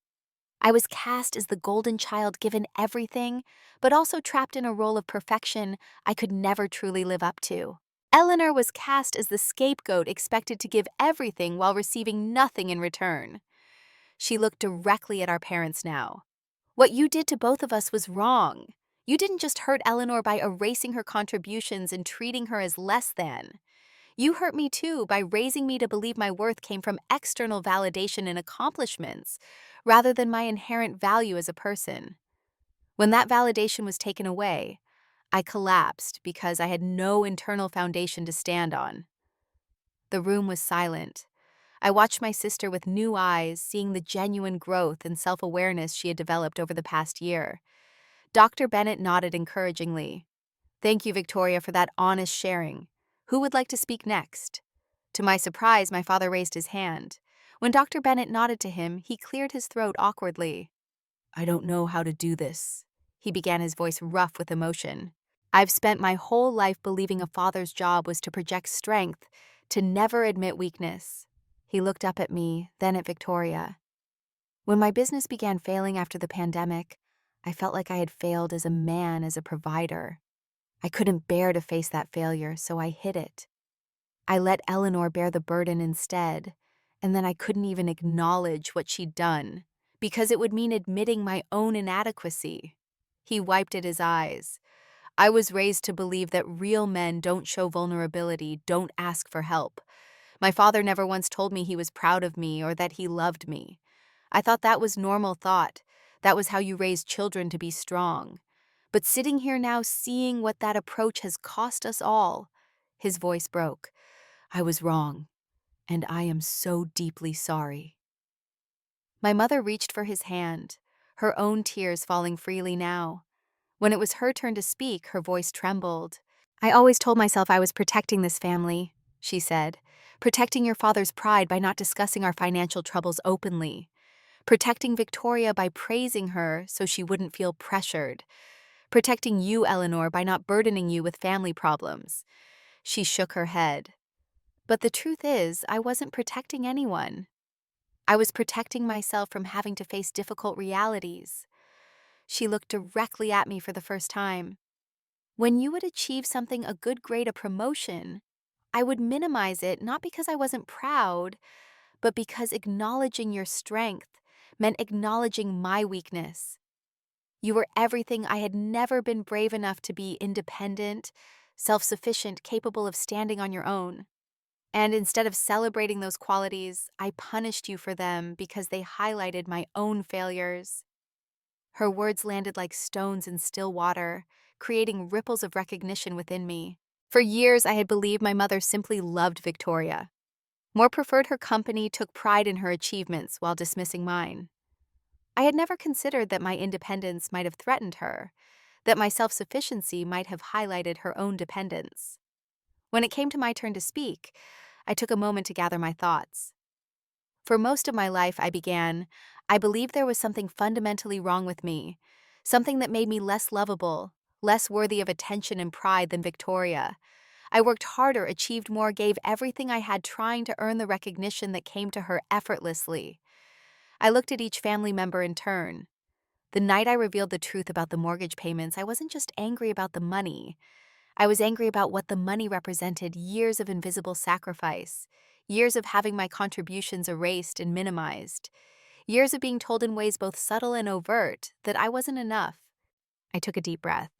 I was cast as the golden child, given everything, but also trapped in a role of perfection I could never truly live up to. Eleanor was cast as the scapegoat, expected to give everything while receiving nothing in return. She looked directly at our parents now. What you did to both of us was wrong. You didn't just hurt Eleanor by erasing her contributions and treating her as less than. You hurt me too by raising me to believe my worth came from external validation and accomplishments, rather than my inherent value as a person. When that validation was taken away, I collapsed because I had no internal foundation to stand on. The room was silent. I watched my sister with new eyes, seeing the genuine growth and self-awareness she had developed over the past year. Dr. Bennett nodded encouragingly. Thank you, Victoria, for that honest sharing. Who would like to speak next? To my surprise, my father raised his hand. When Dr. Bennett nodded to him, he cleared his throat awkwardly. I don't know how to do this, he began, his voice rough with emotion. I've spent my whole life believing a father's job was to project strength, to never admit weakness. He looked up at me, then at Victoria. When my business began failing after the pandemic, I felt like I had failed as a man, as a provider. I couldn't bear to face that failure, so I hid it. I let Eleanor bear the burden instead, and then I couldn't even acknowledge what she'd done, because it would mean admitting my own inadequacy. He wiped at his eyes. I was raised to believe that real men don't show vulnerability, don't ask for help. My father never once told me he was proud of me or that he loved me. I thought that was normal thought. That was how you raise children, to be strong. But sitting here now, seeing what that approach has cost us all, his voice broke. I was wrong, and I am so deeply sorry. My mother reached for his hand, her own tears falling freely now. When it was her turn to speak, her voice trembled. I always told myself I was protecting this family, she said. Protecting your father's pride by not discussing our financial troubles openly. Protecting Victoria by praising her so she wouldn't feel pressured. Protecting you, Eleanor, by not burdening you with family problems. She shook her head. But the truth is, I wasn't protecting anyone. I was protecting myself from having to face difficult realities. She looked directly at me for the first time. When you would achieve something, a good grade, a promotion, I would minimize it, not because I wasn't proud, but because acknowledging your strength meant acknowledging my weakness. You were everything I had never been brave enough to be: independent, self-sufficient, capable of standing on your own. And instead of celebrating those qualities, I punished you for them because they highlighted my own failures. Her words landed like stones in still water, creating ripples of recognition within me. For years, I had believed my mother simply loved Victoria. More preferred her company, took pride in her achievements while dismissing mine. I had never considered that my independence might have threatened her, that my self-sufficiency might have highlighted her own dependence. When it came to my turn to speak, I took a moment to gather my thoughts. For most of my life, I believed there was something fundamentally wrong with me, something that made me less lovable, less worthy of attention and pride than Victoria. I worked harder, achieved more, gave everything I had trying to earn the recognition that came to her effortlessly. I looked at each family member in turn. The night I revealed the truth about the mortgage payments, I wasn't just angry about the money. I was angry about what the money represented: years of invisible sacrifice, years of having my contributions erased and minimized, years of being told in ways both subtle and overt that I wasn't enough. I took a deep breath.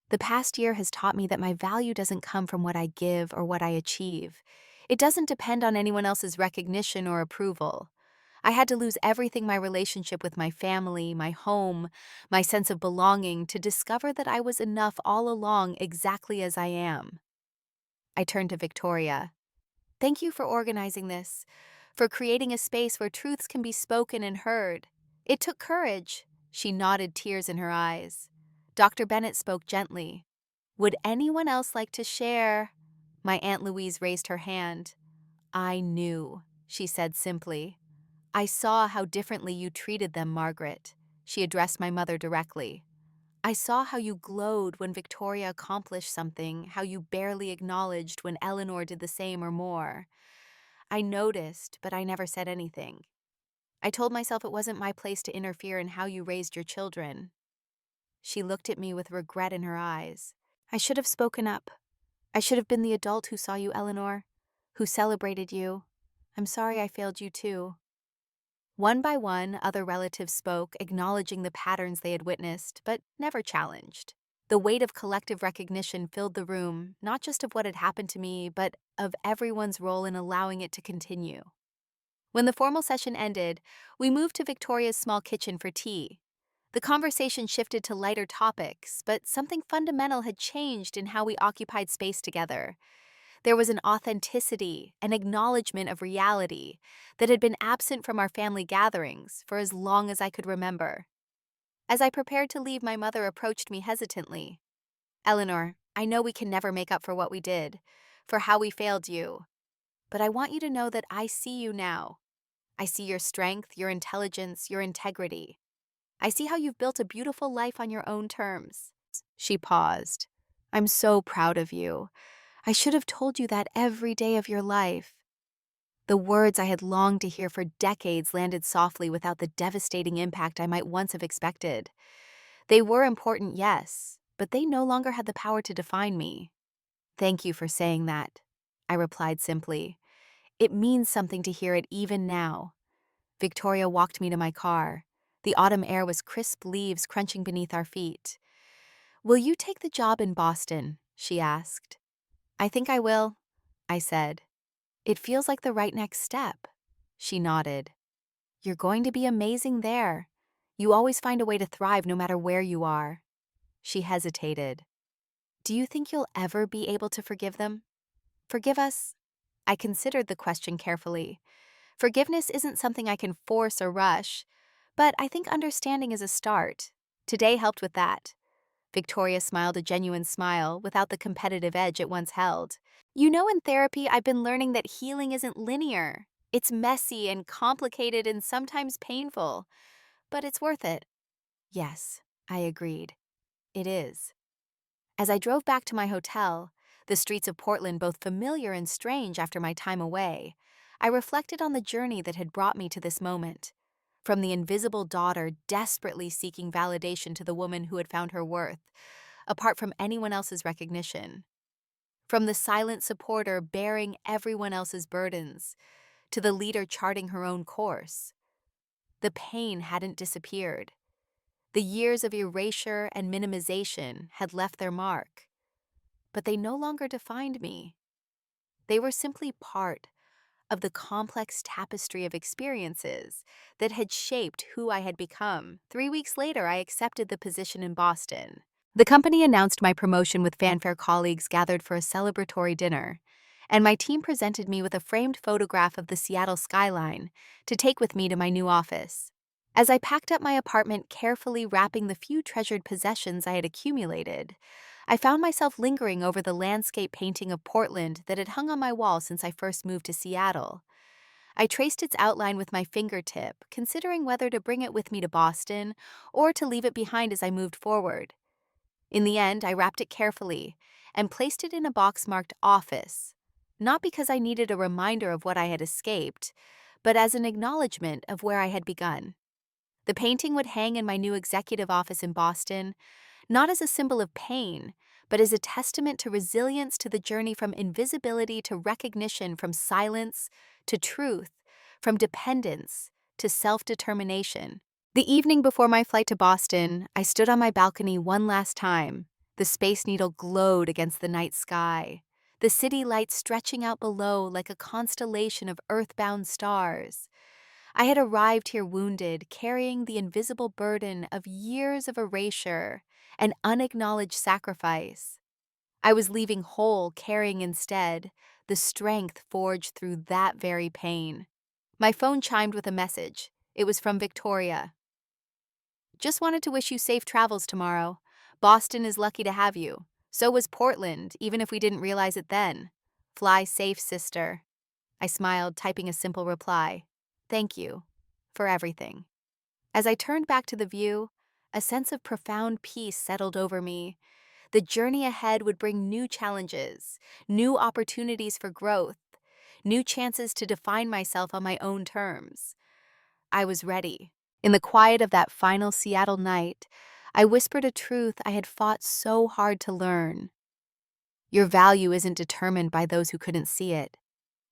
The past year has taught me that my value doesn't come from what I give or what I achieve. It doesn't depend on anyone else's recognition or approval. I had to lose everything: my relationship with my family, my home, my sense of belonging, to discover that I was enough all along exactly as I am. I turned to Victoria. Thank you for organizing this, for creating a space where truths can be spoken and heard. It took courage. She nodded, tears in her eyes. Dr. Bennett spoke gently. Would anyone else like to share? My Aunt Louise raised her hand. I knew, she said simply. I saw how differently you treated them, Margaret. She addressed my mother directly. I saw how you glowed when Victoria accomplished something, how you barely acknowledged when Eleanor did the same or more. I noticed, but I never said anything. I told myself it wasn't my place to interfere in how you raised your children. She looked at me with regret in her eyes. I should have spoken up. I should have been the adult who saw you, Eleanor, who celebrated you. I'm sorry I failed you too. One by one, other relatives spoke, acknowledging the patterns they had witnessed, but never challenged. The weight of collective recognition filled the room, not just of what had happened to me, but of everyone's role in allowing it to continue. When the formal session ended, we moved to Victoria's small kitchen for tea. The conversation shifted to lighter topics, but something fundamental had changed in how we occupied space together. There was an authenticity, an acknowledgement of reality that had been absent from our family gatherings for as long as I could remember. As I prepared to leave, my mother approached me hesitantly. Eleanor, I know we can never make up for what we did, for how we failed you, but I want you to know that I see you now. I see your strength, your intelligence, your integrity. I see how you've built a beautiful life on your own terms. She paused. I'm so proud of you. I should have told you that every day of your life. The words I had longed to hear for decades landed softly without the devastating impact I might once have expected. They were important, yes, but they no longer had the power to define me. Thank you for saying that, I replied simply. It means something to hear it even now. Victoria walked me to my car. The autumn air was crisp, leaves crunching beneath our feet. Will you take the job in Boston? She asked. I think I will, I said. It feels like the right next step. She nodded. You're going to be amazing there. You always find a way to thrive no matter where you are. She hesitated. Do you think you'll ever be able to forgive them? Forgive us? I considered the question carefully. Forgiveness isn't something I can force or rush, but I think understanding is a start. Today helped with that. Victoria smiled a genuine smile without the competitive edge it once held. You know, in therapy, I've been learning that healing isn't linear. It's messy and complicated and sometimes painful, but it's worth it. Yes, I agreed. It is. As I drove back to my hotel, the streets of Portland both familiar and strange after my time away, I reflected on the journey that had brought me to this moment. From the invisible daughter desperately seeking validation to the woman who had found her worth, apart from anyone else's recognition. From the silent supporter bearing everyone else's burdens, to the leader charting her own course. The pain hadn't disappeared. The years of erasure and minimization had left their mark. But they no longer defined me. They were simply part of the complex tapestry of experiences that had shaped who I had become. 3 weeks later, I accepted the position in Boston. The company announced my promotion with fanfare. Colleagues gathered for a celebratory dinner, and my team presented me with a framed photograph of the Seattle skyline to take with me to my new office. As I packed up my apartment, carefully wrapping the few treasured possessions I had accumulated, I found myself lingering over the landscape painting of Portland that had hung on my wall since I first moved to Seattle. I traced its outline with my fingertip, considering whether to bring it with me to Boston or to leave it behind as I moved forward. In the end, I wrapped it carefully and placed it in a box marked office, not because I needed a reminder of what I had escaped, but as an acknowledgement of where I had begun. The painting would hang in my new executive office in Boston, not as a symbol of pain, but as a testament to resilience, to the journey from invisibility to recognition, from silence to truth, from dependence to self-determination. The evening before my flight to Boston, I stood on my balcony one last time. The Space Needle glowed against the night sky, the city lights stretching out below like a constellation of earthbound stars. I had arrived here wounded, carrying the invisible burden of years of erasure and unacknowledged sacrifice. I was leaving whole, carrying instead the strength forged through that very pain. My phone chimed with a message. It was from Victoria. "Just wanted to wish you safe travels tomorrow. Boston is lucky to have you. So was Portland, even if we didn't realize it then. Fly safe, sister." I smiled, typing a simple reply. "Thank you for everything." As I turned back to the view, a sense of profound peace settled over me. The journey ahead would bring new challenges, new opportunities for growth, new chances to define myself on my own terms. I was ready. In the quiet of that final Seattle night, I whispered a truth I had fought so hard to learn. Your value isn't determined by those who couldn't see it.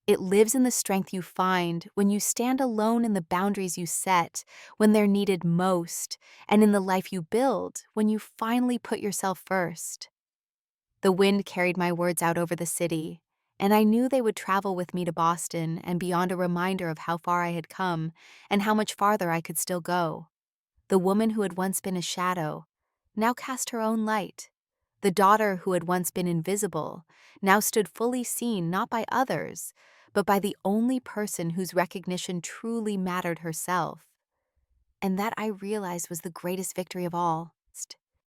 It lives in the strength you find when you stand alone in the boundaries you set, when they're needed most, and in the life you build when you finally put yourself first. The wind carried my words out over the city, and I knew they would travel with me to Boston and beyond, a reminder of how far I had come and how much farther I could still go. The woman who had once been a shadow now cast her own light. The daughter who had once been invisible now stood fully seen, not by others, but by the only person whose recognition truly mattered, herself. And that, I realized, was the greatest victory of all.